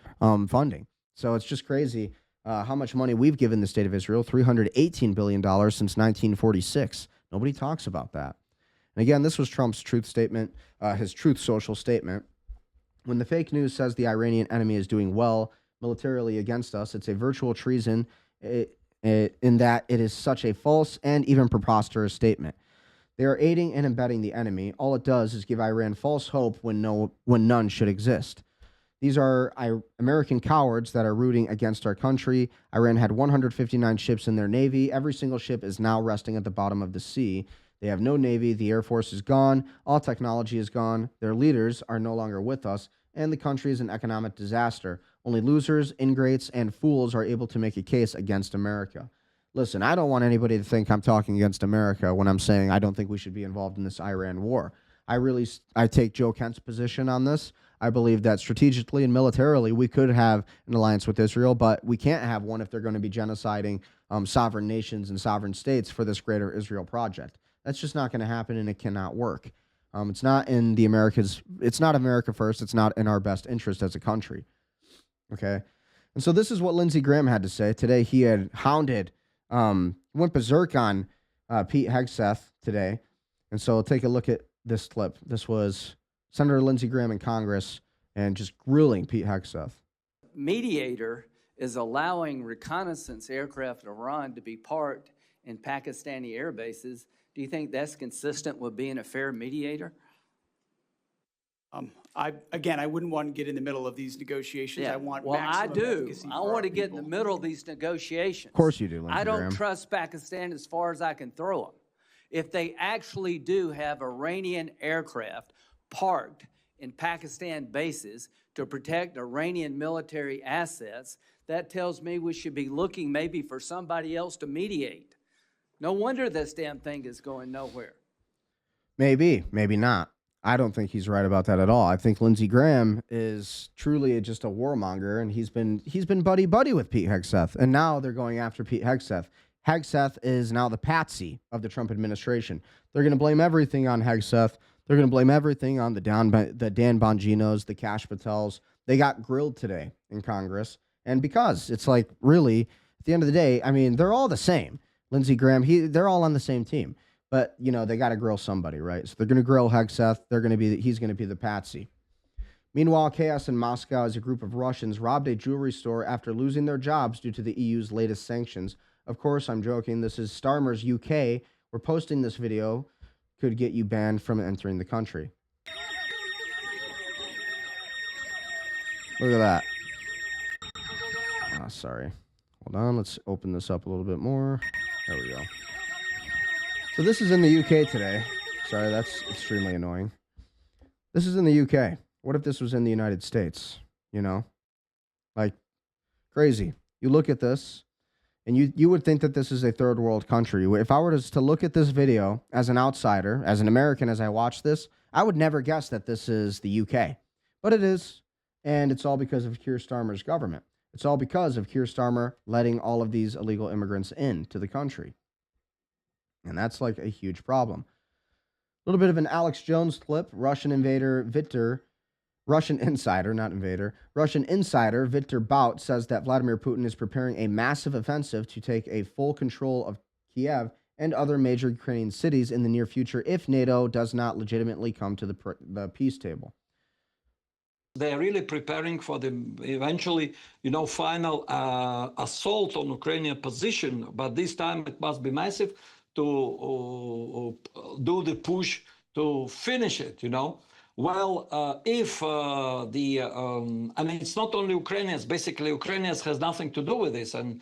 funding. So it's just crazy how much money we've given the state of Israel, $318 billion since 1946. Nobody talks about that. And again, this was Trump's truth statement, his Truth Social statement. When the fake news says the Iranian enemy is doing well militarily against us, it's a virtual treason in that it is such a false and even preposterous statement. They are aiding and abetting the enemy. All it does is give Iran false hope when none should exist. These are American cowards that are rooting against our country. Iran had 159 ships in their navy. Every single ship is now resting at the bottom of the sea. They have no navy. The Air Force is gone. All technology is gone. Their leaders are no longer with us, and the country is an economic disaster. Only losers, ingrates, and fools are able to make a case against America. Listen, I don't want anybody to think I'm talking against America when I'm saying I don't think we should be involved in this Iran war. I take Joe Kent's position on this. I believe that strategically and militarily we could have an alliance with Israel, but we can't have one if they're going to be genociding sovereign nations and sovereign states for this greater Israel project. That's just not going to happen, and it cannot work. It's not in it's not America first. It's not in our best interest as a country. Okay. And so this is what Lindsey Graham had to say today. He had hounded, went berserk on Pete Hegseth today. And so take a look at this clip. This was Senator Lindsey Graham in Congress and just grilling Pete Hegseth. Mediator is allowing reconnaissance aircraft of Iran to be parked in Pakistani air bases. Do you think that's consistent with being a fair mediator? I wouldn't want to get in the middle of these negotiations. Yeah. I want Well, I maximum do. efficacy I for want our to get in people. the middle of these negotiations. Of course you do, Lindsey I don't Graham. trust Pakistan as far as I can throw them. If they actually do have Iranian aircraft parked in Pakistan bases to protect Iranian military assets, that tells me we should be looking maybe for somebody else to mediate. No wonder this damn thing is going nowhere. Maybe, maybe not. I don't think he's right about that at all. I think Lindsey Graham is truly just a warmonger, and he's been buddy-buddy with Pete Hegseth, and now they're going after Pete Hegseth. Hegseth is now the patsy of the Trump administration. They're going to blame everything on Hegseth. They're going to blame everything on the Dan Bonginos, the Kash Patels. They got grilled today in Congress, and because it's like, really, at the end of the day, I mean, they're all the same. Lindsey Graham, they're all on the same team. But, you know, they got to grill somebody, right? So they're going to grill Hegseth. He's going to be the patsy. Meanwhile, chaos in Moscow as a group of Russians robbed a jewelry store after losing their jobs due to the EU's latest sanctions. Of course, I'm joking. This is Starmer's UK. We're posting this video. Could get you banned from entering the country. Look at that. Oh, sorry. Hold on. Let's open this up a little bit more. There we go. So this is in the UK today. Sorry, that's extremely annoying. This is in the UK. What if this was in the United States? You know? Like, crazy. You look at this, and you would think that this is a third world country. If I were to look at this video as an outsider, as an American, as I watch this, I would never guess that this is the UK. But it is, and it's all because of Keir Starmer's government. It's all because of Keir Starmer letting all of these illegal immigrants into the country. And that's like a huge problem. A little bit of an Alex Jones clip. Russian insider Viktor Bout says that Vladimir Putin is preparing a massive offensive to take a full control of Kiev and other major Ukrainian cities in the near future if NATO does not legitimately come to the peace table. They're really preparing for the eventually, final assault on Ukrainian position. But this time it must be massive to do the push to finish it, Well, if it's not only Ukrainians, basically Ukrainians has nothing to do with this. And,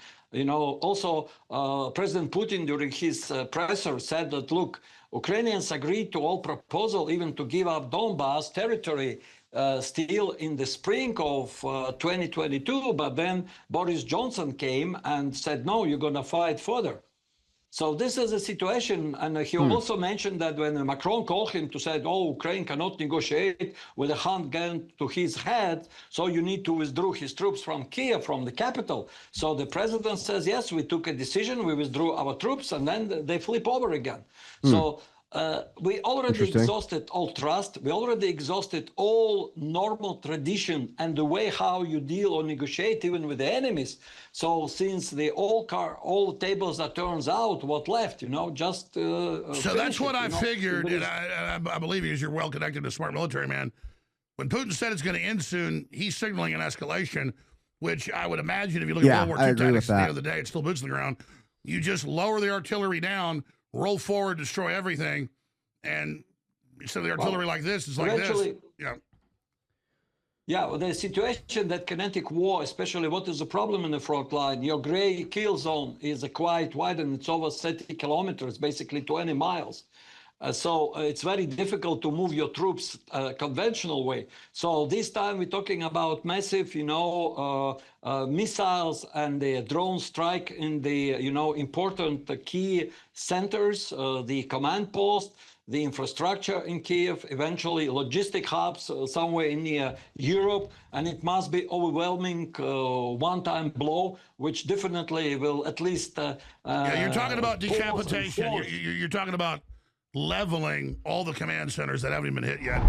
also President Putin during his presser said that, look, Ukrainians agreed to all proposal, even to give up Donbass territory still in the spring of 2022. But then Boris Johnson came and said, no, you're going to fight further. So this is a situation, and he also mentioned that when Macron called him to say, oh, Ukraine cannot negotiate with a hand gun to his head, so you need to withdraw his troops from Kiev, from the capital. So the president says, yes, we took a decision, we withdrew our troops, and then they flip over again. So we already exhausted all trust. We already exhausted all normal tradition and the way how you deal or negotiate even with the enemies. So since all tables that turns out, what left, just so that's what I figured, and I believe you, as you're well connected to smart military man. When Putin said it's going to end soon, he's signaling an escalation, which I would imagine if you look at World War II tactics at the end of the day, it's still boots on the ground. You just lower the artillery down, roll forward, destroy everything, and instead of the artillery like this, it's like this. Yeah, well, the situation that kinetic war, especially what is the problem in the front line, your gray kill zone is quite wide, and it's over 30 kilometers, basically 20 miles. So it's very difficult to move your troops conventional way. So this time we're talking about massive, missiles and the drone strike in the, important key centers, the command post, the infrastructure in Kiev, eventually logistic hubs somewhere in Europe, and it must be overwhelming one-time blow, which definitely will at least... you're talking about decapitation. You're talking about leveling all the command centers that haven't even been hit yet.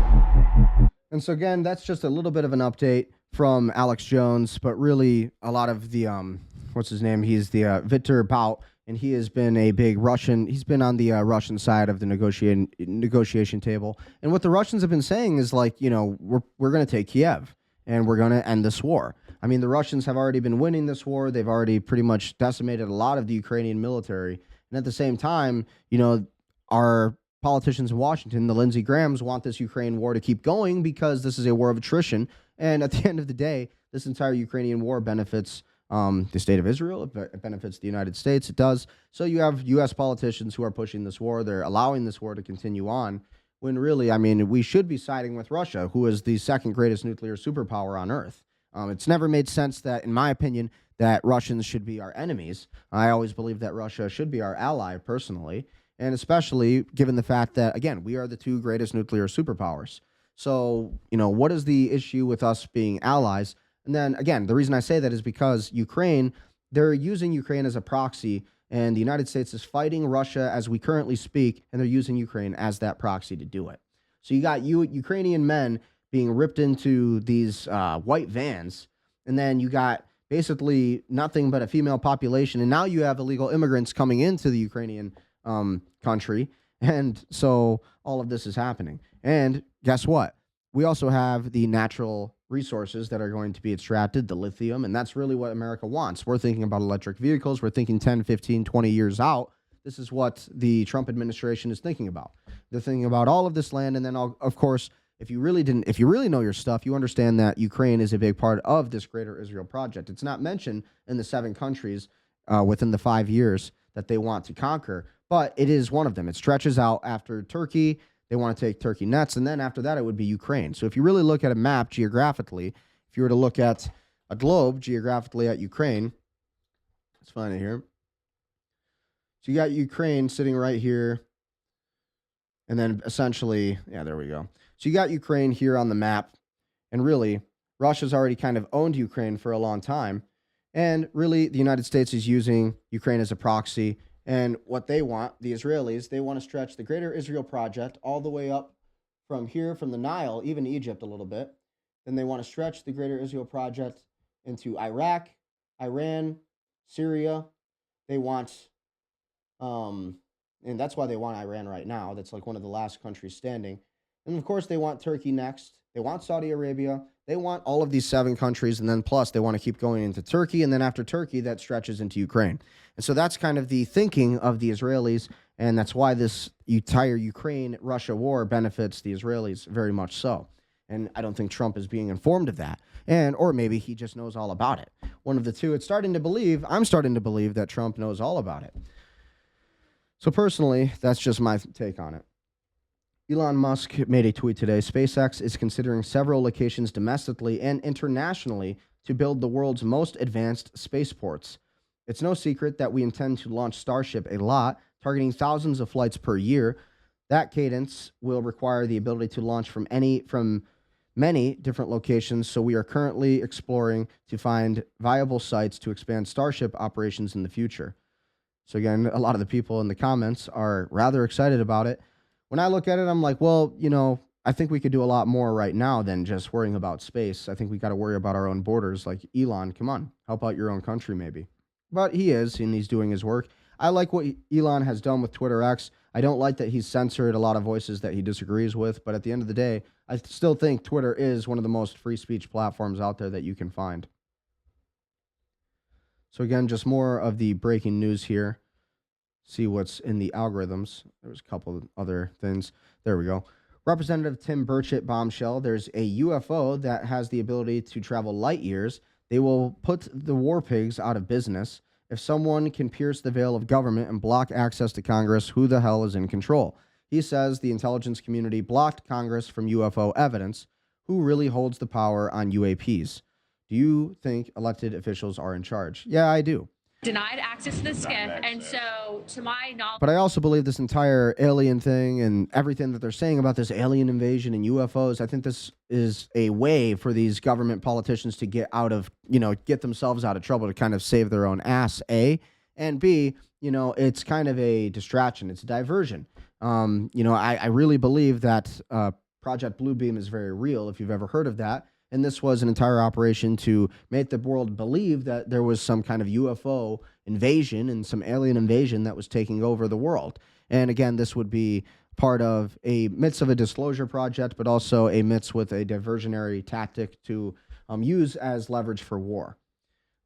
And so again, that's just a little bit of an update from Alex Jones, but really a lot of the what's his name? He's the Viktor Bout, and he has been a big Russian. He's been on the Russian side of the negotiation table. And what the Russians have been saying is like, we're going to take Kiev and we're going to end this war. I mean, the Russians have already been winning this war. They've already pretty much decimated a lot of the Ukrainian military. And at the same time, our politicians in Washington, the Lindsey Grahams, want this Ukraine war to keep going because this is a war of attrition. And at the end of the day, this entire Ukrainian war benefits the state of Israel. It benefits the United States. It does. So you have U.S. politicians who are pushing this war. They're allowing this war to continue on when really, I mean, we should be siding with Russia, who is the second greatest nuclear superpower on Earth. It's never made sense that, in my opinion, that Russians should be our enemies. I always believe that Russia should be our ally, personally, and especially given the fact that, again, we are the two greatest nuclear superpowers. So, what is the issue with us being allies? And then, again, the reason I say that is because Ukraine, they're using Ukraine as a proxy, and the United States is fighting Russia as we currently speak, and they're using Ukraine as that proxy to do it. So you got Ukrainian men being ripped into these white vans, and then you got basically nothing but a female population, and now you have illegal immigrants coming into the Ukrainian country, and so all of this is happening. And guess what? We also have the natural resources that are going to be extracted, the lithium, and that's really what America wants. We're thinking about electric vehicles. We're thinking 10, 15, 20 years out. This is what the Trump administration is thinking about. They're thinking about all of this land, and then, of course, if you really know your stuff, you understand that Ukraine is a big part of this greater Israel project. It's not mentioned in the 7 countries within the 5 years that they want to conquer, but it is one of them. It stretches out after Turkey. They want to take Turkey next, and then after that, it would be Ukraine. So if you really look at a map geographically, if you were to look at a globe geographically at Ukraine, let's find it here. So you got Ukraine sitting right here, and then essentially, yeah, there we go. So you got Ukraine here on the map, and really, Russia's already kind of owned Ukraine for a long time, and really, the United States is using Ukraine as a proxy. And what they want, the Israelis, they want to stretch the Greater Israel Project all the way up from here, from the Nile, even Egypt a little bit. Then they want to stretch the Greater Israel Project into Iraq, Iran, Syria. They want, and that's why they want Iran right now. That's like one of the last countries standing. And of course, they want Turkey next. They want Saudi Arabia. They want all of these 7 countries, and then plus they want to keep going into Turkey, and then after Turkey, that stretches into Ukraine. And so that's kind of the thinking of the Israelis, and that's why this entire Ukraine-Russia war benefits the Israelis very much so. And I don't think Trump is being informed of that, or maybe he just knows all about it. One of the two. I'm starting to believe that Trump knows all about it. So personally, that's just my take on it. Elon Musk made a tweet today. SpaceX is considering several locations domestically and internationally to build the world's most advanced spaceports. It's no secret that we intend to launch Starship a lot, targeting thousands of flights per year. That cadence will require the ability to launch from many different locations, so we are currently exploring to find viable sites to expand Starship operations in the future. So again, a lot of the people in the comments are rather excited about it. When I look at it, I'm like, well, I think we could do a lot more right now than just worrying about space. I think we got to worry about our own borders. Like, Elon, come on, help out your own country maybe. But he is, and he's doing his work. I like what Elon has done with Twitter X. I don't like that he's censored a lot of voices that he disagrees with, but at the end of the day, I still think Twitter is one of the most free speech platforms out there that you can find. So again, just more of the breaking news here. See what's in the algorithms. There's a couple of other things. There we go. Representative Tim Burchett bombshell. There's a UFO that has the ability to travel light years. They will put the war pigs out of business. If someone can pierce the veil of government and block access to Congress, who the hell is in control? He says the intelligence community blocked Congress from UFO evidence. Who really holds the power on UAPs? Do you think elected officials are in charge? Yeah, I do. Denied access to the skiff, and so to my knowledge. But I also believe this entire alien thing and everything that they're saying about this alien invasion and UFOs, I think this is a way for these government politicians to get themselves out of trouble, to kind of save their own ass, A, and B, it's kind of a distraction. It's a diversion. I really believe that Project Bluebeam is very real, if you've ever heard of that. And this was an entire operation to make the world believe that there was some kind of UFO invasion and some alien invasion that was taking over the world. And again, this would be part of a midst of a disclosure project, but also a midst with a diversionary tactic to use as leverage for war.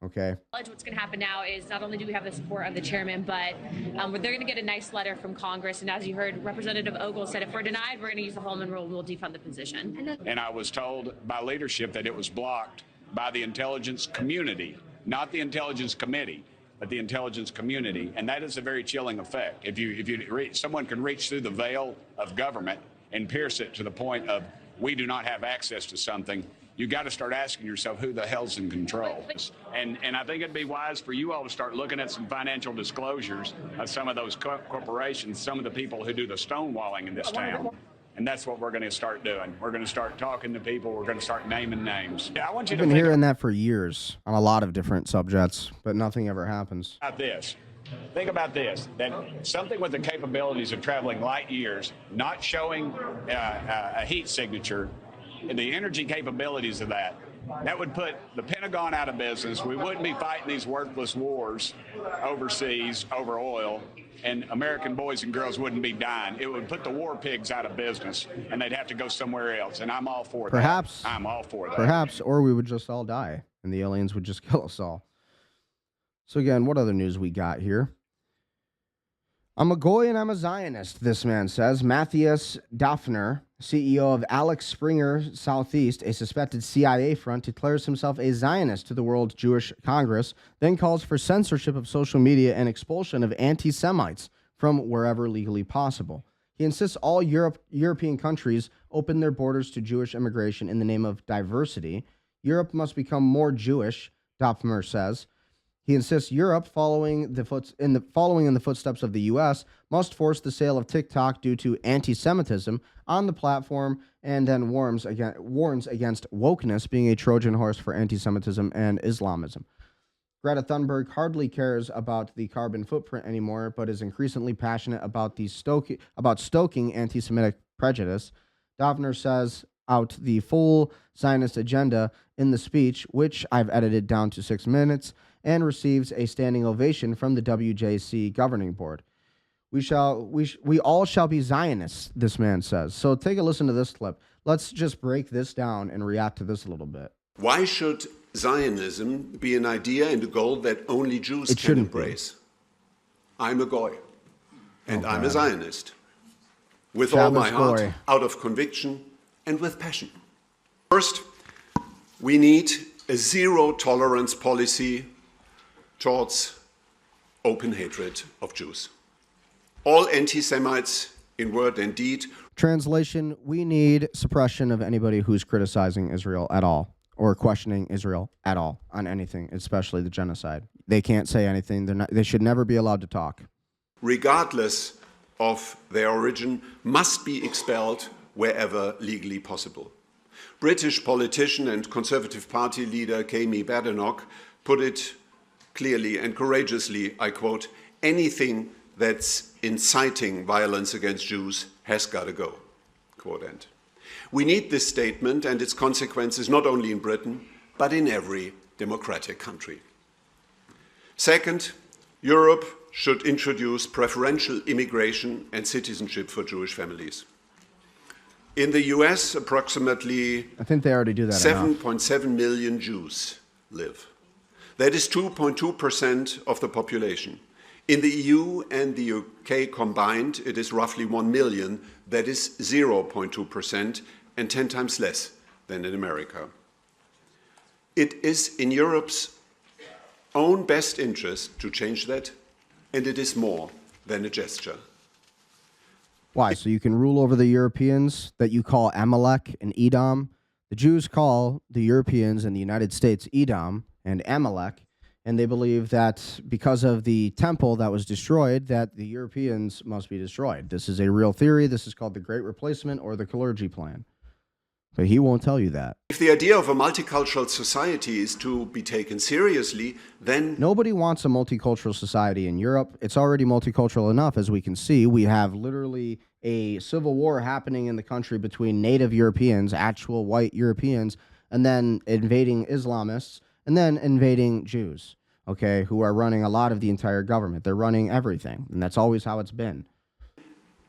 Okay. What's going to happen now is not only do we have the support of the chairman, but they're going to get a nice letter from Congress. And as you heard, Representative Ogle said, if we're denied, we're going to use the Holman rule and we'll defund the position. And I was told by leadership that it was blocked by the intelligence community, not the intelligence committee, but the intelligence community. And that is a very chilling effect. If someone can reach through the veil of government and pierce it to the point of we do not have access to something, you got to start asking yourself who the hell's in control. And I think it'd be wise for you all to start looking at some financial disclosures of some of those corporations, some of the people who do the stonewalling in this town. And that's what we're going to start doing. We're going to start talking to people. We're going to start naming names. Yeah, I want you I've been hearing that for years on a lot of different subjects, but nothing ever happens. About this. Think about this, that something with the capabilities of traveling light years, not showing a heat signature, and the energy capabilities of that would put the Pentagon out of business. We wouldn't be fighting these worthless wars overseas over oil, and American boys and girls wouldn't be dying. It would put the war pigs out of business, and they'd have to go somewhere else, and I'm all for that. Perhaps. I'm all for that. Perhaps, or we would just all die, and the aliens would just kill us all. So again, what other news we got here? I'm a goy and I'm a Zionist, this man says. Matthias Daffner, CEO of Alex Springer Southeast, a suspected CIA front, declares himself a Zionist to the World Jewish Congress, then calls for censorship of social media and expulsion of anti-Semites from wherever legally possible. He insists all European countries open their borders to Jewish immigration in the name of diversity. Europe must become more Jewish, Daffner says. He insists Europe, following in the footsteps of the U.S., must force the sale of TikTok due to anti-Semitism on the platform, and then warns against wokeness being a Trojan horse for anti-Semitism and Islamism. Greta Thunberg hardly cares about the carbon footprint anymore, but is increasingly passionate about stoking anti-Semitic prejudice. Daffner says out the full Zionist agenda in the speech, which I've edited down to 6 minutes, and receives a standing ovation from the WJC governing board. We all shall be Zionists, this man says. So take a listen to this clip. Let's just break this down and react to this a little bit. Why should Zionism be an idea and a goal that only Jews can embrace? I'm a goy, and I'm a Zionist. With all my heart, out of conviction, and with passion. First, we need a zero-tolerance policy towards open hatred of Jews. All anti-Semites in word and deed. Translation, we need suppression of anybody who's criticizing Israel at all or questioning Israel at all on anything, especially the genocide. They can't say anything. They should never be allowed to talk. Regardless of their origin, must be expelled wherever legally possible. British politician and Conservative Party leader Kemi Badenoch put it clearly and courageously, I quote, anything that's inciting violence against Jews has got to go, quote end. We need this statement and its consequences not only in Britain, but in every democratic country. Second, Europe should introduce preferential immigration and citizenship for Jewish families. In the US, approximately I think they already do that 7.7 million Jews live. That is 2.2% of the population. In the EU and the UK combined, it is roughly 1 million. That is 0.2% and 10 times less than in America. It is in Europe's own best interest to change that, and it is more than a gesture. Why? So you can rule over the Europeans that you call Amalek and Edom? The Jews call the Europeans in the United States Edom and Amalek, and they believe that because of the temple that was destroyed, that the Europeans must be destroyed. This is a real theory. This is called the Great Replacement or the Clergy Plan. But he won't tell you that. If the idea of a multicultural society is to be taken seriously, then nobody wants a multicultural society in Europe. It's already multicultural enough, as we can see. We have literally a civil war happening in the country between native Europeans, actual white Europeans, and then invading Islamists, and then invading Jews, okay, who are running a lot of the entire government. They're running everything, and that's always how it's been.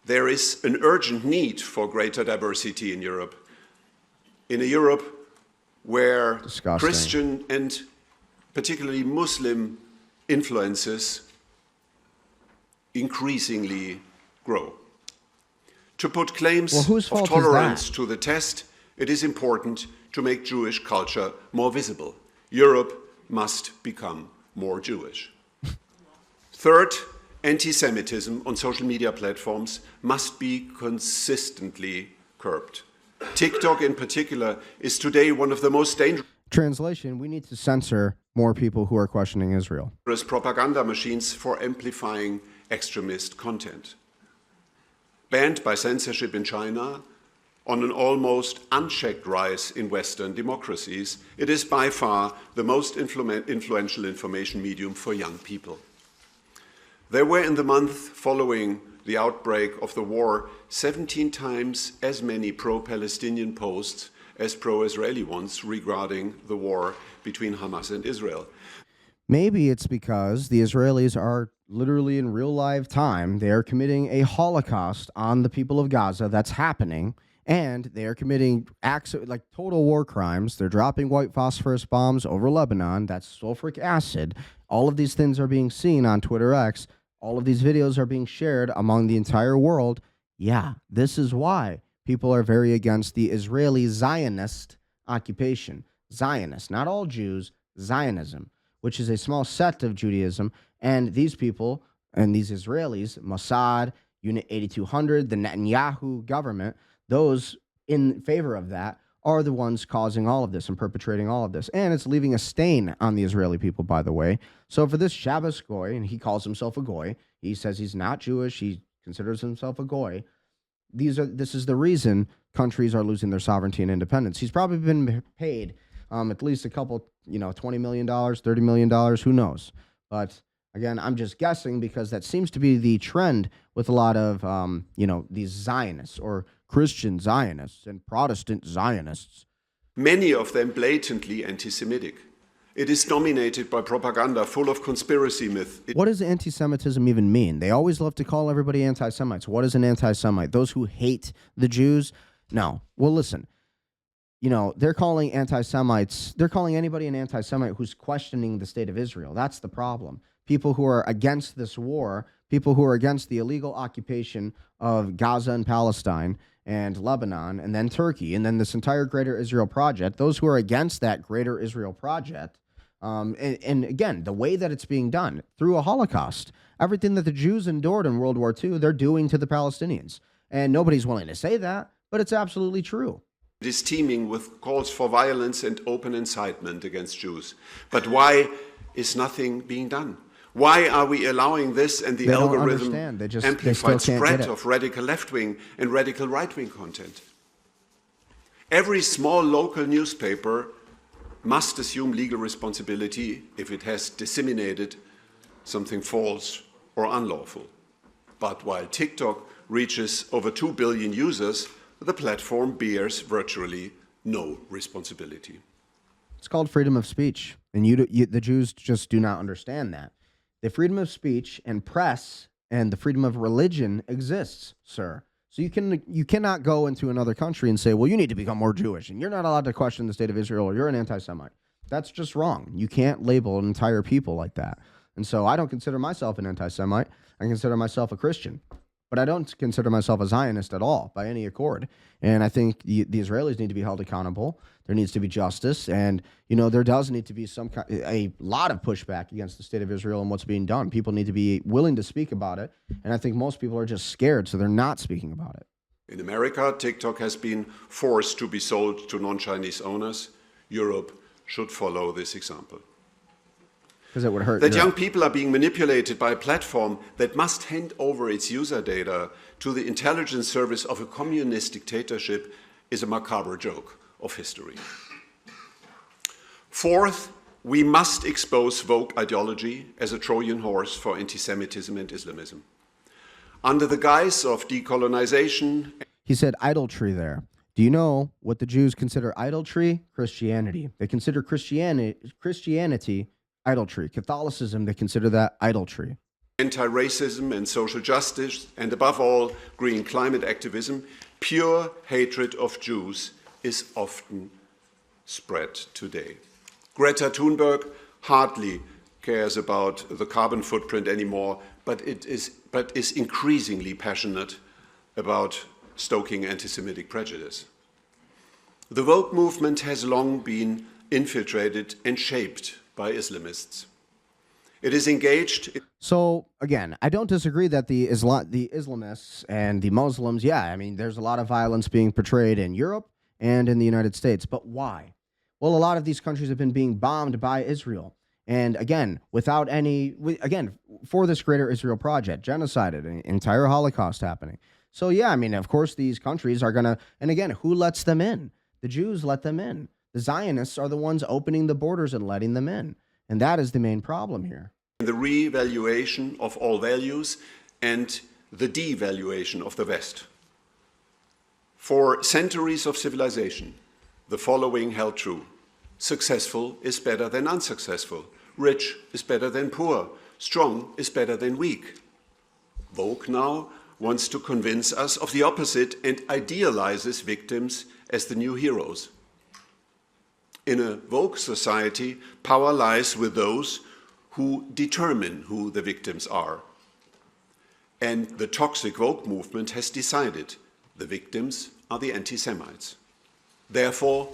There is an urgent need for greater diversity in Europe. In a Europe where Christian and particularly Muslim influences, increasingly grow. To put claims of tolerance to the test, it is important to make Jewish culture more visible. Europe must become more Jewish. Third, anti-Semitism on social media platforms must be consistently curbed. TikTok in particular is today one of the most dangerous Translation, we need to censor more people who are questioning Israel. Propaganda machines for amplifying extremist content. Banned by censorship in China, on an almost unchecked rise in Western democracies, it is by far the most influential information medium for young people. There were in the month following the outbreak of the war 17 times as many pro-Palestinian posts as pro-Israeli ones regarding the war between Hamas and Israel. Maybe it's because the Israelis are literally in real live time, they are committing a Holocaust on the people of Gaza that's happening, and they are committing acts like total war crimes. They're dropping white phosphorus bombs over Lebanon. That's sulfuric acid. All of these things are being seen on Twitter X. All of these videos are being shared among the entire world. Yeah, this is why people are very against the Israeli Zionist occupation. Zionist, not all Jews, Zionism, which is a small set of Judaism. And these people and these Israelis, Mossad, Unit 8200, the Netanyahu government, those in favor of that are the ones causing all of this and perpetrating all of this. And it's leaving a stain on the Israeli people, by the way. So for this Shabbos Goy, and he calls himself a Goy, he says he's not Jewish, he considers himself a Goy. This is the reason countries are losing their sovereignty and independence. He's probably been paid at least a couple, $20 million, $30 million, who knows? But again, I'm just guessing because that seems to be the trend with a lot of, these Zionists or Christian Zionists and Protestant Zionists. Many of them blatantly anti-Semitic. It is dominated by propaganda full of conspiracy myth. What does anti-Semitism even mean? They always love to call everybody anti-Semites. What is an anti-Semite? Those who hate the Jews? No. Well, listen. They're calling anti-Semites, they're calling anybody an anti-Semite who's questioning the state of Israel. That's the problem. People who are against this war, people who are against the illegal occupation of Gaza and Palestine and Lebanon and then Turkey and then this entire Greater Israel Project, those who are against that Greater Israel Project, and again, the way that it's being done through a Holocaust, everything that the Jews endured in World War II, they're doing to the Palestinians. And nobody's willing to say that, but it's absolutely true. It is teeming with calls for violence and open incitement against Jews. But why is nothing being done? Why are we allowing this and the algorithm amplified spread of radical left-wing and radical right-wing content? Every small local newspaper must assume legal responsibility if it has disseminated something false or unlawful. But while TikTok reaches over 2 billion users, the platform bears virtually no responsibility. It's called freedom of speech, and the Jews just do not understand that. The freedom of speech and press and the freedom of religion exists, sir. So you cannot go into another country and say, well, you need to become more Jewish, and you're not allowed to question the state of Israel, or you're an anti-Semite. That's just wrong. You can't label an entire people like that. And so I don't consider myself an anti-Semite. I consider myself a Christian. But I don't consider myself a Zionist at all, by any accord. And I think the Israelis need to be held accountable. There needs to be justice. And, there does need to be a lot of pushback against the state of Israel and what's being done. People need to be willing to speak about it. And I think most people are just scared, so they're not speaking about it. In America, TikTok has been forced to be sold to non-Chinese owners. Europe should follow this example. Because it would hurt. That young people are being manipulated by a platform that must hand over its user data to the intelligence service of a communist dictatorship is a macabre joke of history. Fourth, we must expose woke ideology as a Trojan horse for anti-Semitism and Islamism. Under the guise of decolonization... He said idolatry there. Do you know what the Jews consider idolatry? Christianity. They consider Christianity idolatry. Catholicism, they consider that idolatry. Anti-racism and social justice, and above all, green climate activism, pure hatred of Jews is often spread today. Greta Thunberg hardly cares about the carbon footprint anymore, but is increasingly passionate about stoking anti-Semitic prejudice. The woke movement has long been infiltrated and shaped by Islamists. It is engaged. So again, I don't disagree that the Islamists and the Muslims, yeah, I mean, there's a lot of violence being portrayed in Europe and in the United States. But why? Well, a lot of these countries have been being bombed by Israel. And again, without any, again, for this greater Israel project, genocide, an entire Holocaust happening. So yeah, I mean, of course, these countries are going to, and again, who lets them in? The Jews let them in. The Zionists are the ones opening the borders and letting them in. And that is the main problem here. The re-evaluation of all values and the devaluation of the West. For centuries of civilization, the following held true. Successful is better than unsuccessful. Rich is better than poor. Strong is better than weak. Woke now wants to convince us of the opposite and idealizes victims as the new heroes. In a woke society, power lies with those who determine who the victims are. And the toxic woke movement has decided the victims are the anti-Semites. Therefore,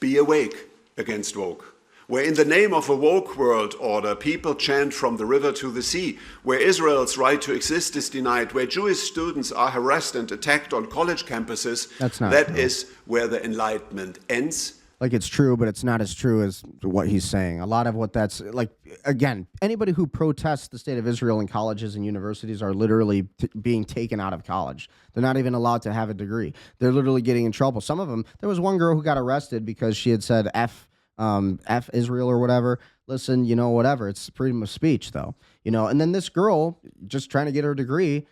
be awake against woke. Where in the name of a woke world order, people chant from the river to the sea, where Israel's right to exist is denied, where Jewish students are harassed and attacked on college campuses, that is where the Enlightenment ends. Like, it's true, but it's not as true as what he's saying. A lot of what that's, like, again, anybody who protests the state of Israel in colleges and universities are literally being taken out of college. They're not even allowed to have a degree. They're literally getting in trouble. Some of them, there was one girl who got arrested because she had said F Israel or whatever. Listen, you know, whatever. It's freedom of speech, though. You know, and then this girl, just trying to get her degree,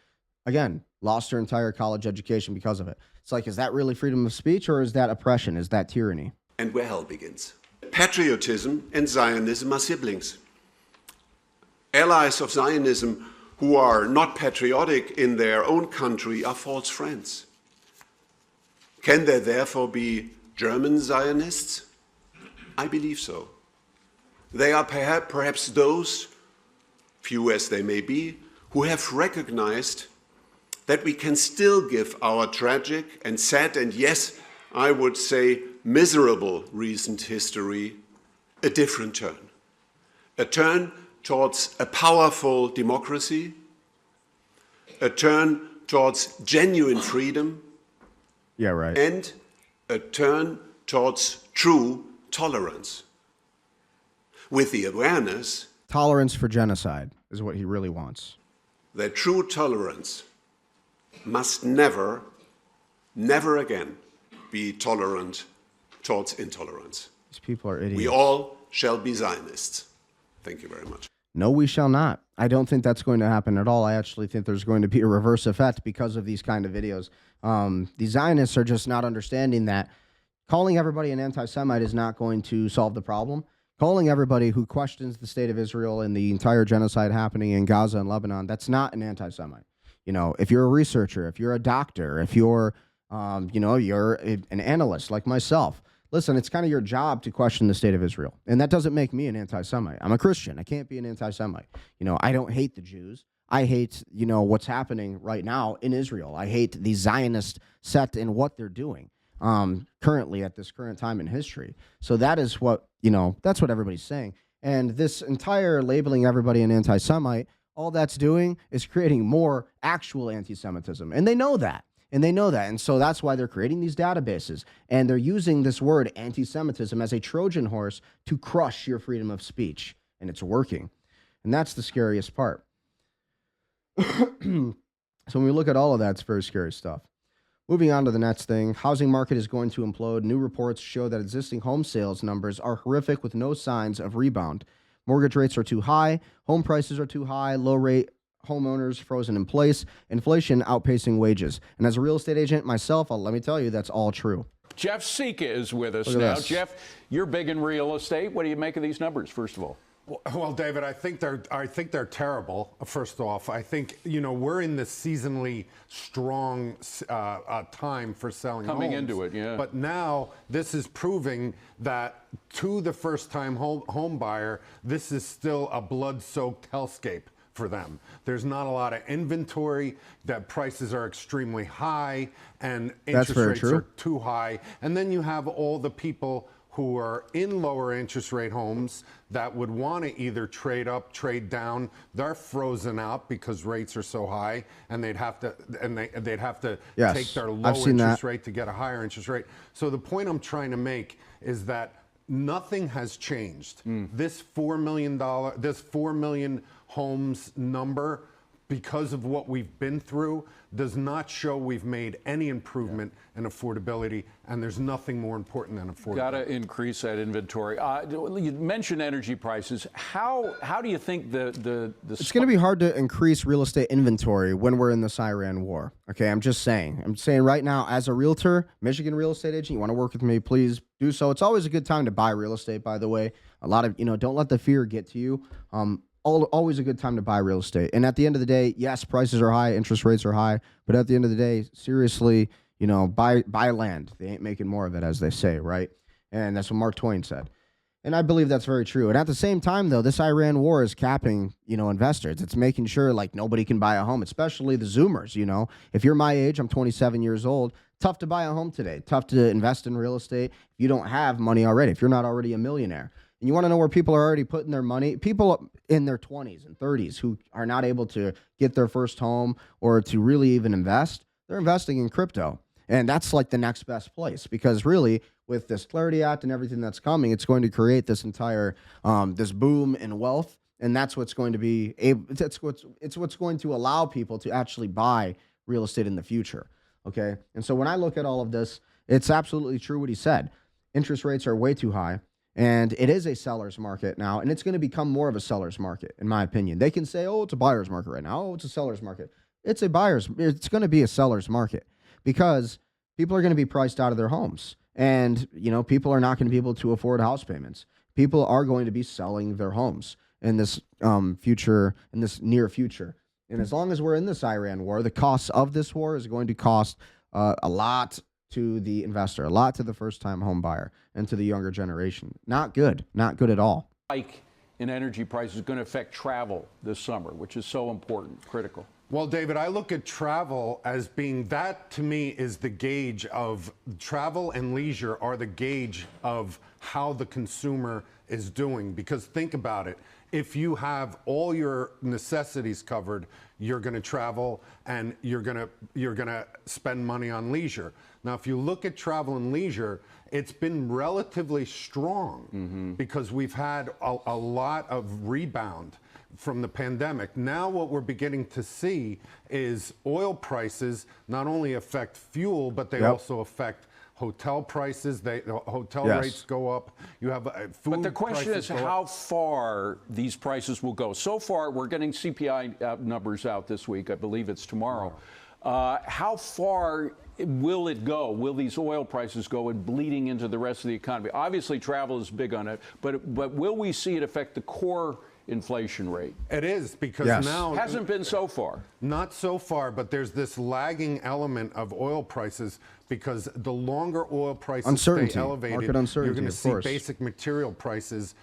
again, lost her entire college education because of it. It's like, is that really freedom of speech, or is that oppression? Is that tyranny? And where hell begins. Patriotism and Zionism are siblings. Allies of Zionism who are not patriotic in their own country are false friends. Can there therefore be German Zionists? I believe so. They are perhaps those, few as they may be, who have recognized that we can still give our tragic and sad and, yes, I would say, miserable recent history a different turn. A turn towards a powerful democracy, a turn towards genuine freedom, yeah, right, and a turn towards true tolerance. With the awareness, tolerance for genocide is what he really wants. That true tolerance must never, never again be tolerant towards intolerance. These people are idiots. We all shall be Zionists. Thank you very much. No, we shall not. I don't think that's going to happen at all. I actually think there's going to be a reverse effect because of these kind of videos. The Zionists are just not understanding that calling everybody an anti-Semite is not going to solve the problem. Calling everybody who questions the state of Israel and the entire genocide happening in Gaza and Lebanon, that's not an anti-Semite. You know, if you're a researcher, if you're a doctor, if you're, you know, you're an analyst like myself, listen, it's kind of your job to question the state of Israel. And that doesn't make me an anti-Semite. I'm a Christian. I can't be an anti-Semite. You know, I don't hate the Jews. I hate, you know, what's happening right now in Israel. I hate the Zionist sect and what they're doing currently at this current time in history. So that is what, you know, that's what everybody's saying. And this entire labeling everybody an anti-Semite, all that's doing is creating more actual anti-Semitism. And they know that. And they know that. And so that's why they're creating these databases. And they're using this word anti-Semitism as a Trojan horse to crush your freedom of speech. And it's working. And that's the scariest part. So when we look at all of that, it's very scary stuff. Moving on to the next thing, housing market is going to implode. New reports show that existing home sales numbers are horrific with no signs of rebound. Mortgage rates are too high, home prices are too high, low rate homeowners frozen in place, inflation outpacing wages. And as a real estate agent myself, let me tell you, that's all true. Jeff Sika is with us now. Jeff, you're big in real estate. What do you make of these numbers, first of all? Well, David, I think they're terrible. First off, I think we're in the seasonally strong time for selling coming homes. into it, yeah. But now this is proving that to the first-time home buyer, this is still a blood-soaked hellscape for them. There's not a lot of inventory, that prices are extremely high, and interest rates are too high. And then you have all the people who are in lower interest rate homes that would want to either trade up, trade down. They're frozen out because rates are so high, and they'd have to take their low interest rate to get a higher interest rate. So the point I'm trying to make is that nothing has changed. This $4 million homes number, because of what we've been through, does not show we've made any improvement in affordability, and there's nothing more important than affordability. Got to increase that inventory. You mentioned energy prices. How do you think the it's going to be hard to increase real estate inventory when we're in this Iran war? Okay, I'm just saying. I'm saying right now, as a realtor, Michigan real estate agent, you want to work with me, please do so. It's always a good time to buy real estate, by the way. A lot of, don't let the fear get to you. Always a good time to buy real estate. And at the end of the day, yes, prices are high, interest rates are high, but at the end of the day, seriously, buy land. They ain't making more of it, as they say, right? And that's what Mark Twain said. And I believe that's very true. And at the same time, though, this Iran war is capping, investors. It's making sure, nobody can buy a home, especially the Zoomers, If you're my age, I'm 27 years old, tough to buy a home today. Tough to invest in real estate if you don't have money already, if you're not already a millionaire. And you want to know where people are already putting their money? People in their 20s and 30s who are not able to get their first home or to really even invest, they're investing in crypto. And that's like the next best place, because really with this Clarity Act and everything that's coming, it's going to create this entire this boom in wealth. And that's what's going to be it's what's going to allow people to actually buy real estate in the future. Okay. And so when I look at all of this, it's absolutely true what he said. Interest rates are way too high. And it is a seller's market now, and it's going to become more of a seller's market, in my opinion. They can say, oh, it's a buyer's market right now. Oh, it's a seller's market. It's going to be a seller's market, because people are going to be priced out of their homes. And, people are not going to be able to afford house payments. People are going to be selling their homes in this near future. And as long as we're in this Iran war, the costs of this war is going to cost a lot to the investor, a lot to the first-time home buyer, and to the younger generation. Not good at all. Spike in energy prices is going to affect travel this summer, which is so important, critical. Well, David, I look at travel as being, that to me is the gauge of travel, and leisure are the gauge of how the consumer is doing. Because think about it. If you have all your necessities covered, you're going to travel and you're going to spend money on leisure. Now, if you look at travel and leisure, it's been relatively strong because we've had a lot of rebound from the pandemic. Now what we're beginning to see is oil prices not only affect fuel, but they also affect hotel prices. Hotel rates go up. You have food. But the question is how far these prices will go. So far, we're getting CPI numbers out this week. I believe it's tomorrow. How far will it go? Will these oil prices go and bleeding into the rest of the economy? Obviously, travel is big on it, but will we see it affect the core inflation rate? It is, because now hasn't been so far. Not so far, but there's this lagging element of oil prices, because the longer oil prices stay elevated, you're going to see basic material prices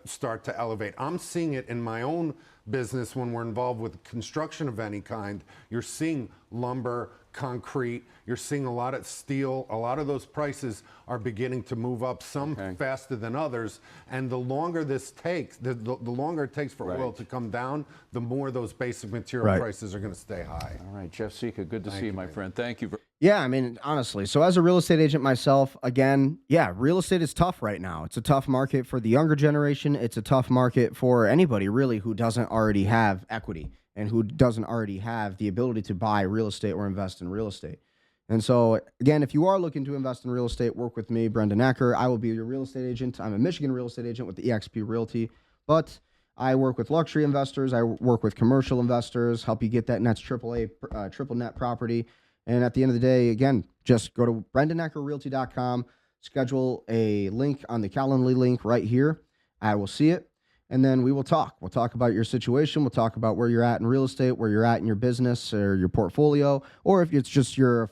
start to elevate. I'm seeing it in my own business when we're involved with construction of any kind. You're seeing lumber, concrete, you're seeing a lot of steel. A lot of those prices are beginning to move up, some faster than others. And the longer this takes, the longer it takes for oil to come down, the more those basic material prices are going to stay high. All right, Jeff Sika, good to see you, my friend. Thank you. Yeah, I mean, honestly, so as a real estate agent myself, again, real estate is tough right now. It's a tough market for the younger generation. It's a tough market for anybody, really, who doesn't already have equity and who doesn't already have the ability to buy real estate or invest in real estate. And so, again, if you are looking to invest in real estate, work with me, Brendan Ecker. I will be your real estate agent. I'm a Michigan real estate agent with the eXp Realty, but I work with luxury investors. I work with commercial investors, help you get that next triple net property. And at the end of the day, again, just go to BrendanEckerRealty.com, schedule a link on the Calendly link right here. I will see it. and then we will talk. We'll talk about your situation. We'll talk about where you're at in real estate, where you're at in your business or your portfolio, or if it's just your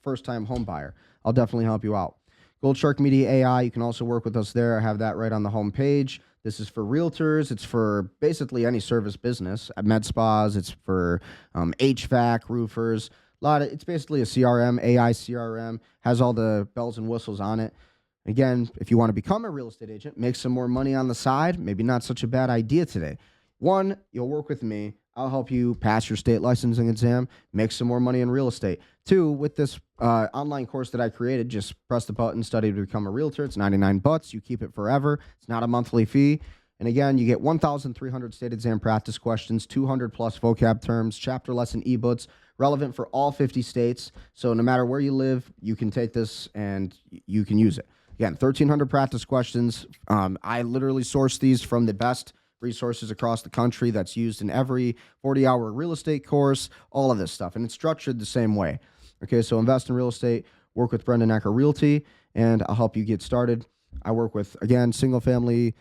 first-time home buyer. I'll definitely help you out. Gold Shark Media AI, you can also work with us there. I have that right on the home page. This is for realtors. It's for basically any service business. At med spas, it's for HVAC, roofers. It's basically a CRM, AI CRM, has all the bells and whistles on it. Again, if you want to become a real estate agent, make some more money on the side, maybe not such a bad idea today. One, you'll work with me. I'll help you pass your state licensing exam, make some more money in real estate. Two, with this online course that I created, just press the button, study to become a realtor. It's $99. You keep it forever. It's not a monthly fee. And again, you get 1,300 state exam practice questions, 200 plus vocab terms, chapter lesson ebooks, relevant for all 50 states. So no matter where you live, you can take this and you can use it. Again, 1,300 practice questions. I literally source these from the best resources across the country that's used in every 40-hour real estate course, all of this stuff. And it's structured the same way. Okay, so invest in real estate, work with Brendan Ecker Realty, and I'll help you get started. I work with, again, single-family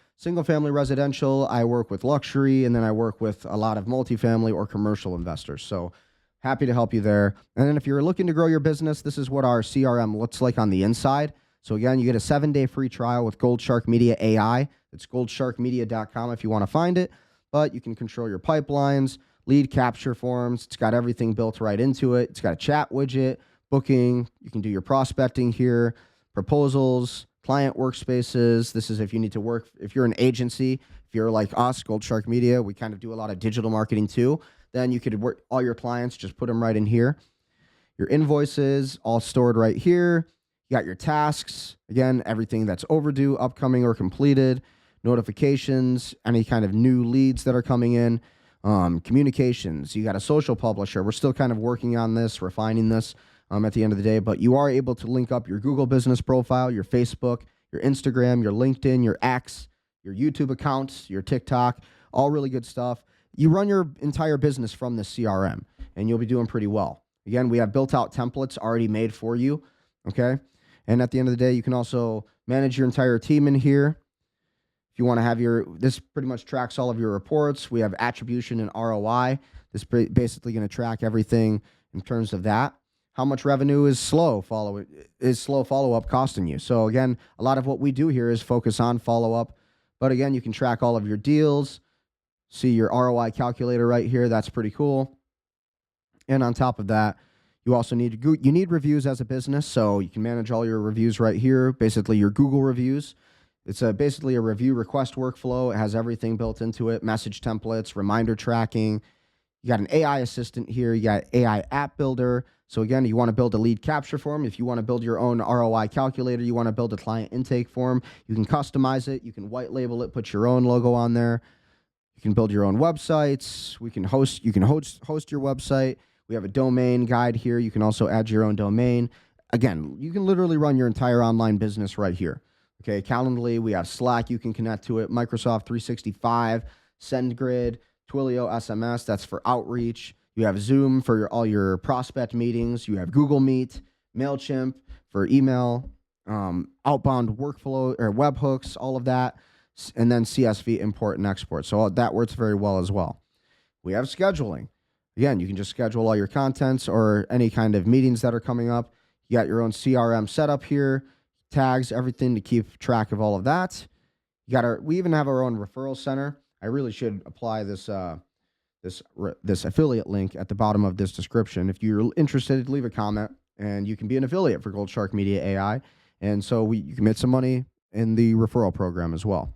residential. I work with luxury, and then I work with a lot of multifamily or commercial investors. So happy to help you there. And then if you're looking to grow your business, this is what our CRM looks like on the inside. So again, you get a 7-day free trial with Gold Shark Media AI. It's goldsharkmedia.com if you want to find it. But you can control your pipelines, lead capture forms. It's got everything built right into it. It's got a chat widget, booking. You can do your prospecting here, proposals, client workspaces. This is if you need to work, if you're an agency, if you're like us, Gold Shark Media, we kind of do a lot of digital marketing too. Then you could work all your clients, just put them right in here. Your invoices, all stored right here. You got your tasks, again, everything that's overdue, upcoming, or completed, notifications, any kind of new leads that are coming in, communications. You got a social publisher. We're still kind of working on this, refining this at the end of the day, but you are able to link up your Google business profile, your Facebook, your Instagram, your LinkedIn, your X, your YouTube accounts, your TikTok, all really good stuff. You run your entire business from this CRM, and you'll be doing pretty well. Again, we have built-out templates already made for you, okay? And at the end of the day, you can also manage your entire team in here. If you want to have this pretty much tracks all of your reports. We have attribution and ROI. This is basically going to track everything in terms of that. How much revenue is slow follow-up costing you? So again, a lot of what we do here is focus on follow-up. But again, you can track all of your deals. See your ROI calculator right here. That's pretty cool. And on top of that, you also need reviews as a business, so you can manage all your reviews right here, basically your Google reviews. It's basically a review request workflow. It has everything built into it, message templates, reminder tracking. You got an AI assistant here. You got AI app builder. So again, you want to build a lead capture form. If you want to build your own ROI calculator, you want to build a client intake form, you can customize it. You can white label it, put your own logo on there. You can build your own websites. You can host your website. We have a domain guide here. You can also add your own domain. Again, you can literally run your entire online business right here. Okay, Calendly, we have Slack. You can connect to it. Microsoft 365, SendGrid, Twilio SMS. That's for outreach. You have Zoom for all your prospect meetings. You have Google Meet, MailChimp for email, outbound workflow or webhooks, all of that, and then CSV import and export. So that works very well as well. We have scheduling. Again, you can just schedule all your contents or any kind of meetings that are coming up. You got your own CRM setup here, tags, everything to keep track of all of that. We even have our own referral center. I really should apply this affiliate link at the bottom of this description. If you're interested, leave a comment, and you can be an affiliate for Gold Shark Media AI. And so you can make some money in the referral program as well.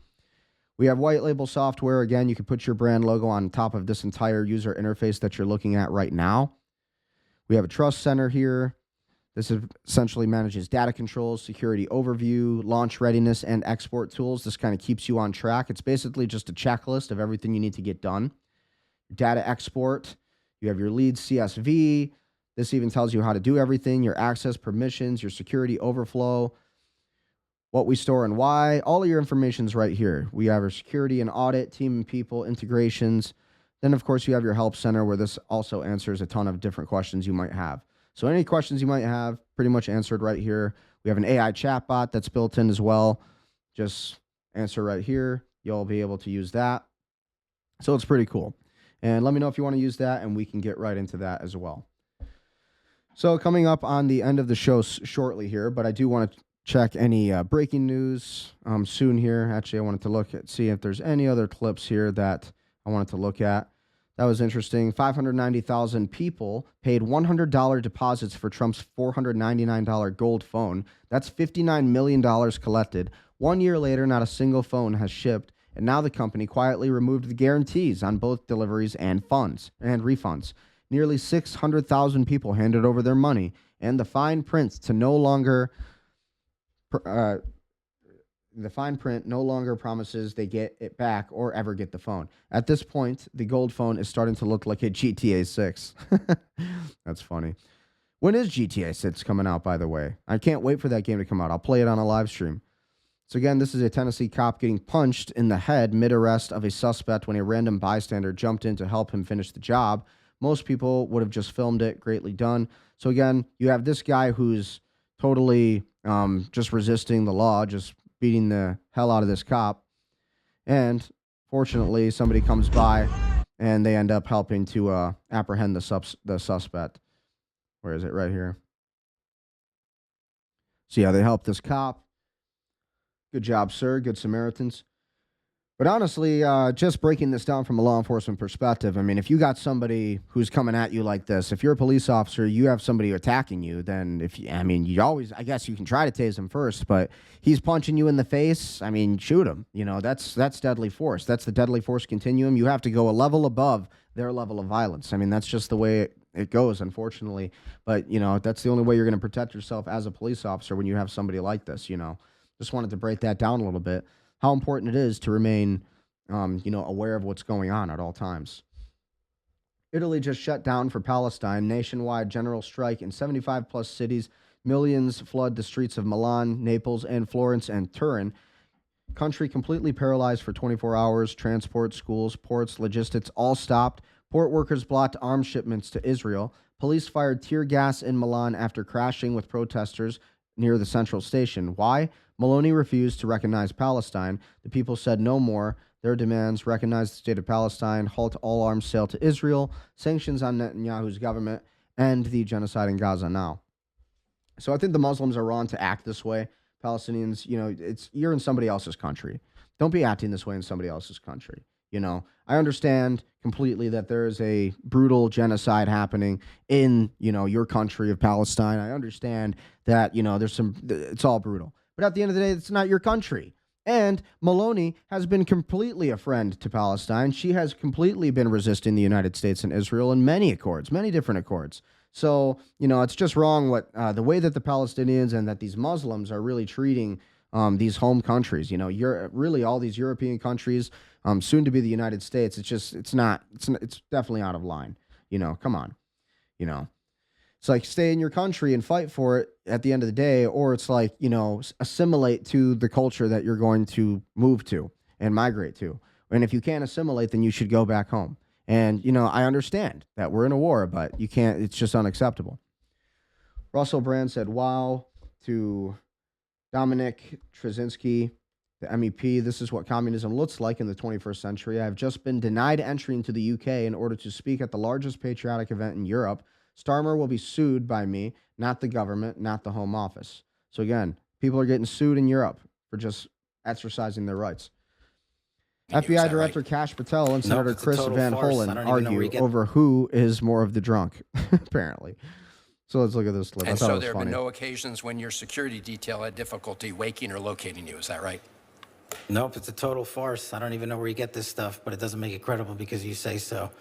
We have white label software. Again, you can put your brand logo on top of this entire user interface that you're looking at right now. We have a trust center here. This essentially manages data controls, security overview, launch readiness, and export tools. This kind of keeps you on track. It's basically just a checklist of everything you need to get done. Data export. You have your lead CSV. This even tells you how to do everything, your access permissions, your security overflow, what we store and why. All of your information is right here. We have our security and audit, team and people, integrations. Then, of course, you have your help center where this also answers a ton of different questions you might have. So any questions you might have, pretty much answered right here. We have an AI chatbot that's built in as well. Just answer right here. you'll be able to use that. So it's pretty cool. And let me know if you want to use that, and we can get right into that as well. So coming up on the end of the show shortly here, but I do want to check any breaking news soon here. Actually, I wanted to see if there's any other clips here that I wanted to look at. That was interesting. 590,000 people paid $100 deposits for Trump's $499 gold phone. That's $59 million collected. 1 year later, not a single phone has shipped, and now the company quietly removed the guarantees on both deliveries and refunds. Nearly 600,000 people handed over their money, and the fine print no longer promises they get it back or ever get the phone. At this point, the gold phone is starting to look like a GTA 6. That's funny. When is GTA 6 coming out, by the way? I can't wait for that game to come out. I'll play it on a live stream. So again, this is a Tennessee cop getting punched in the head mid-arrest of a suspect when a random bystander jumped in to help him finish the job. Most people would have just filmed it. Greatly done. So again, you have this guy who's totally just resisting the law, just beating the hell out of this cop. And fortunately, somebody comes by and they end up helping to apprehend the suspect. Where is it? Right here. So yeah, they help this cop. Good job, sir. Good Samaritans. But honestly, just breaking this down from a law enforcement perspective, I mean, if you got somebody who's coming at you like this, if you're a police officer, you have somebody attacking you, then I guess you can try to tase him first, but he's punching you in the face. I mean, shoot him. You know, that's deadly force. That's the deadly force continuum. You have to go a level above their level of violence. I mean, that's just the way it goes, unfortunately. But, you know, that's the only way you're going to protect yourself as a police officer when you have somebody like this, you know. Just wanted to break that down a little bit. How important it is to remain, aware of what's going on at all times. Italy just shut down for Palestine. Nationwide general strike in 75-plus cities. Millions flood the streets of Milan, Naples, and Florence and Turin. Country completely paralyzed for 24 hours. Transport, schools, ports, logistics all stopped. Port workers blocked arms shipments to Israel. Police fired tear gas in Milan after crashing with protesters near the central station. Why? Maloney refused to recognize Palestine. The people said no more. Their demands: recognize the state of Palestine, halt all arms sale to Israel, sanctions on Netanyahu's government, and the genocide in Gaza now. So I think the Muslims are wrong to act this way. Palestinians, you're in somebody else's country. Don't be acting this way in somebody else's country. You know, I understand completely that there is a brutal genocide happening in, your country of Palestine. I understand that, it's all brutal. But at the end of the day, it's not your country. And Maloney has been completely a friend to Palestine. She has completely been resisting the United States and Israel in many different accords. So, it's just wrong the way that the Palestinians and that these Muslims are really treating these home countries. Really all these European countries, soon to be the United States. It's definitely out of line. Come on. It's like stay in your country and fight for it at the end of the day, or it's like, assimilate to the culture that you're going to move to and migrate to. And if you can't assimilate, then you should go back home. And, I understand that we're in a war, but you can't, it's just unacceptable. Russell Brand said, wow, to Dominic Trzynski, the MEP, this is what communism looks like in the 21st century. I have just been denied entry into the UK in order to speak at the largest patriotic event in Europe. Starmer will be sued by me, not the government, not the Home Office. So again, people are getting sued in Europe for just exercising their rights. FBI Director Kash Patel and Senator Chris Van Hollen argue over who is more of the drunk, apparently. So let's look at this clip. And so there have been no occasions when your security detail had difficulty waking or locating you. Is that right? Nope, it's a total farce. I don't even know where you get this stuff, but it doesn't make it credible because you say so.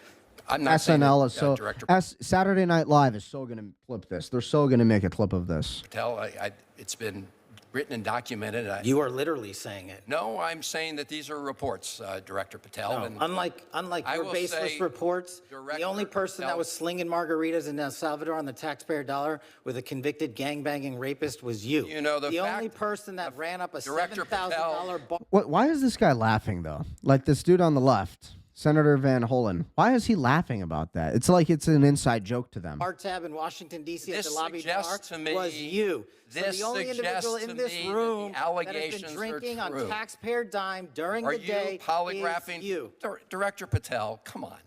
I'm not SNL saying that, is so. Saturday Night Live is so going to clip this. They're so going to make a clip of this. Patel, it's been written and documented. You are literally saying it. No, I'm saying that these are reports, Director Patel. No, and unlike your baseless reports, the only person that was slinging margaritas in El Salvador on the taxpayer dollar with a convicted gangbanging rapist was you. The only person that ran up a $7,000 bar. Why is this guy laughing, though? Like this dude on the left. Senator Van Hollen. Why is he laughing about that? It's like it's an inside joke to them. Bar tab in Washington, D.C. at the This lobby bar suggests to me- was you. this So the only individual suggests in to this me that room the that has allegations been are drinking on true. taxpayer dime during Are the day you polygraphing? is you. Director Patel, come on.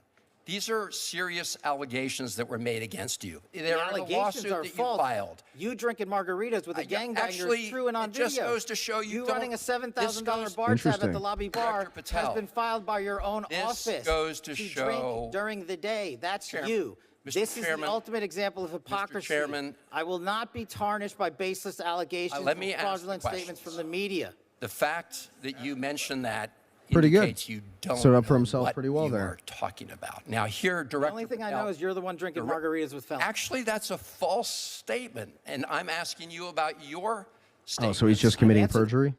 These are serious allegations that were made against you. The They're in a allegations lawsuit are that false. you filed. You drinking margaritas with a gangbanger actually, is true and on it video. just goes to show you don't- running a $7,000 this bar tab at Interesting. the lobby bar Director Patel, has been filed by your own this office. goes to show- drink during the day. That's Chairman- you. Mr. This is Chairman- the ultimate example of hypocrisy. Chairman- I will not be tarnished by baseless allegations let or me ask fraudulent the statements questions. from the media. The fact that you mentioned that Pretty good. indicates you don't Stood up for know himself what pretty well you there. are talking about. Now here, Director The only thing I Patel, know is you're the one drinking margaritas with felons. actually, that's a false statement, and I'm asking you about your Oh, statement. so he's just committing perjury?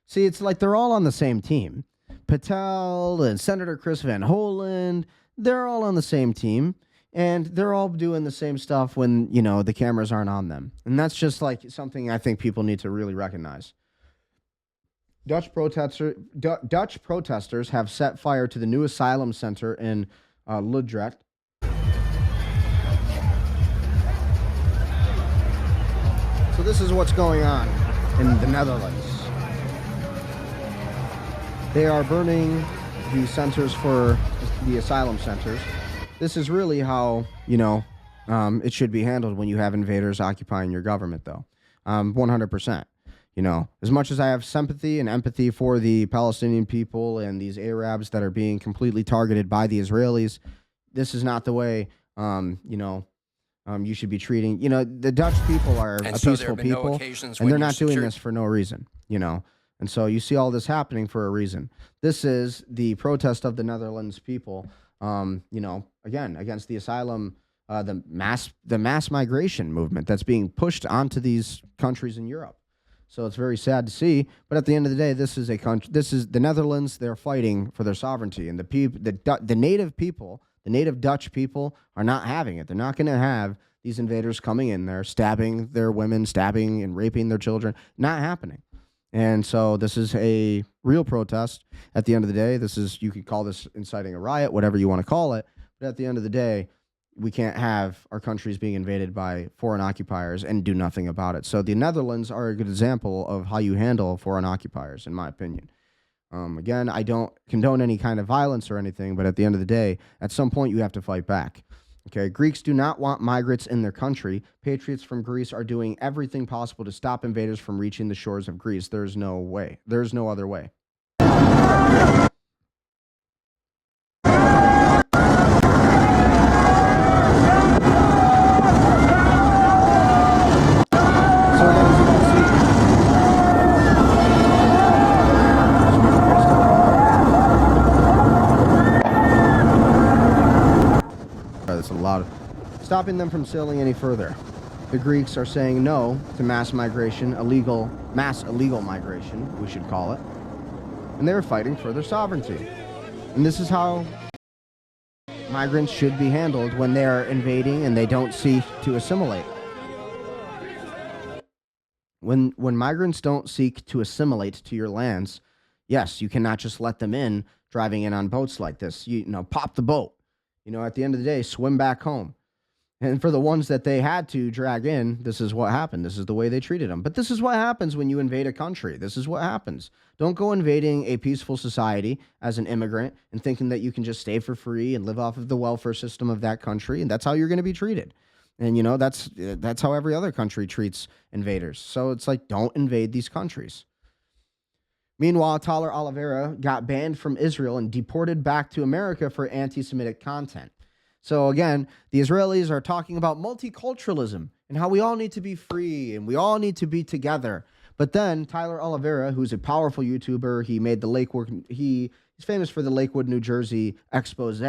See, it's like they're all on the same team. Patel and Senator Chris Van Hollen, they're all on the same team. And they're all doing the same stuff when, you know, the cameras aren't on them. And that's just like something I think people need to really recognize. Dutch protesters have set fire to the new asylum center in Ludrecht. So this is what's going on in the Netherlands. They are burning the centers for the asylum centers. This is really how, you know, it should be handled when you have invaders occupying your government, though. 100%. You know, as much as I have sympathy and empathy for the Palestinian people and these Arabs that are being completely targeted by the Israelis, this is not the way, you should be treating. You know, the Dutch people are a peaceful people, and they're not doing this for no reason, you know. And so you see all this happening for a reason. This is the protest of the Netherlands people, again, against the asylum, the mass migration movement that's being pushed onto these countries in Europe. So it's very sad to see, but at the end of the day, this is a country. This is the Netherlands. They're fighting for their sovereignty, and the native people, the native Dutch people, are not having it. They're not going to have these invaders coming in there, stabbing their women, stabbing and raping their children. Not happening. And so this is a real protest. At the end of the day, you could call this inciting a riot, whatever you want to call it. But at the end of the day, we can't have our countries being invaded by foreign occupiers and do nothing about it. So the Netherlands are a good example of how you handle foreign occupiers, in my opinion. Again, I don't condone any kind of violence or anything, but at the end of the day, at some point you have to fight back. Okay, Greeks do not want migrants in their country. Patriots from Greece are doing everything possible to stop invaders from reaching the shores of Greece. There's no way. There's no other way. That's a lot of stopping them from sailing any further. The Greeks are saying no to mass illegal migration, we should call it. And they're fighting for their sovereignty. And this is how migrants should be handled when they are invading and they don't seek to assimilate. When migrants don't seek to assimilate to your lands, yes, you cannot just let them in, driving in on boats like this. You know, pop the boat. You know, at the end of the day, swim back home. And for the ones that they had to drag in, this is what happened. This is the way they treated them. But this is what happens when you invade a country. This is what happens. Don't go invading a peaceful society as an immigrant and thinking that you can just stay for free and live off of the welfare system of that country, and that's how you're going to be treated. And, you know, that's how every other country treats invaders. So it's like, don't invade these countries. Meanwhile, Tyler Oliveira got banned from Israel and deported back to America for anti-Semitic content. So again, the Israelis are talking about multiculturalism and how we all need to be free and we all need to be together. But then Tyler Oliveira, who's a powerful YouTuber, he's famous for the Lakewood, New Jersey expose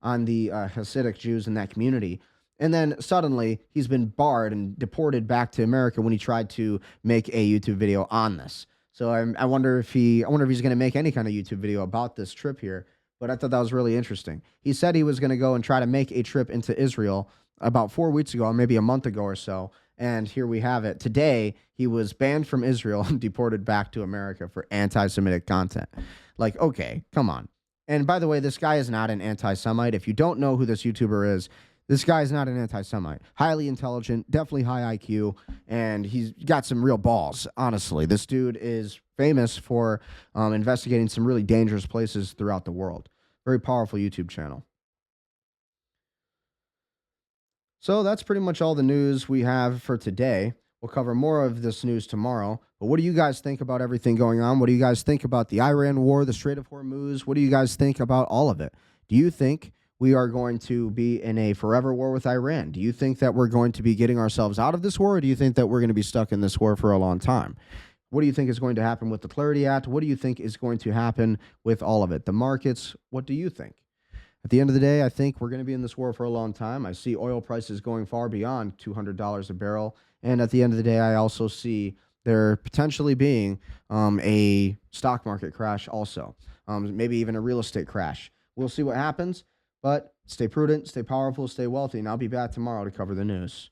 on the Hasidic Jews in that community. And then suddenly he's been barred and deported back to America when he tried to make a YouTube video on this. So I wonder if he's going to make any kind of YouTube video about this trip here. But I thought that was really interesting. He said he was going to go and try to make a trip into Israel about 4 weeks ago, or maybe a month ago or so. And here we have it. Today, he was banned from Israel and deported back to America for anti-Semitic content. Like, okay, come on. And by the way, this guy is not an anti-Semite. If you don't know who this YouTuber is, this guy is not an anti-Semite. Highly intelligent, definitely high IQ, and he's got some real balls, honestly. This dude is famous for investigating some really dangerous places throughout the world. Very powerful YouTube channel. So that's pretty much all the news we have for today. We'll cover more of this news tomorrow. But what do you guys think about everything going on? What do you guys think about the Iran war, the Strait of Hormuz? What do you guys think about all of it? Do you think we are going to be in a forever war with Iran? Do you think that we're going to be getting ourselves out of this war, or do you think that we're going to be stuck in this war for a long time? What do you think is going to happen with the Clarity Act? What do you think is going to happen with all of it? The markets, what do you think? At the end of the day, I think we're going to be in this war for a long time. I see oil prices going far beyond $200 a barrel. And at the end of the day, I also see there potentially being a stock market crash also, maybe even a real estate crash. We'll see what happens, but stay prudent, stay powerful, stay wealthy, and I'll be back tomorrow to cover the news.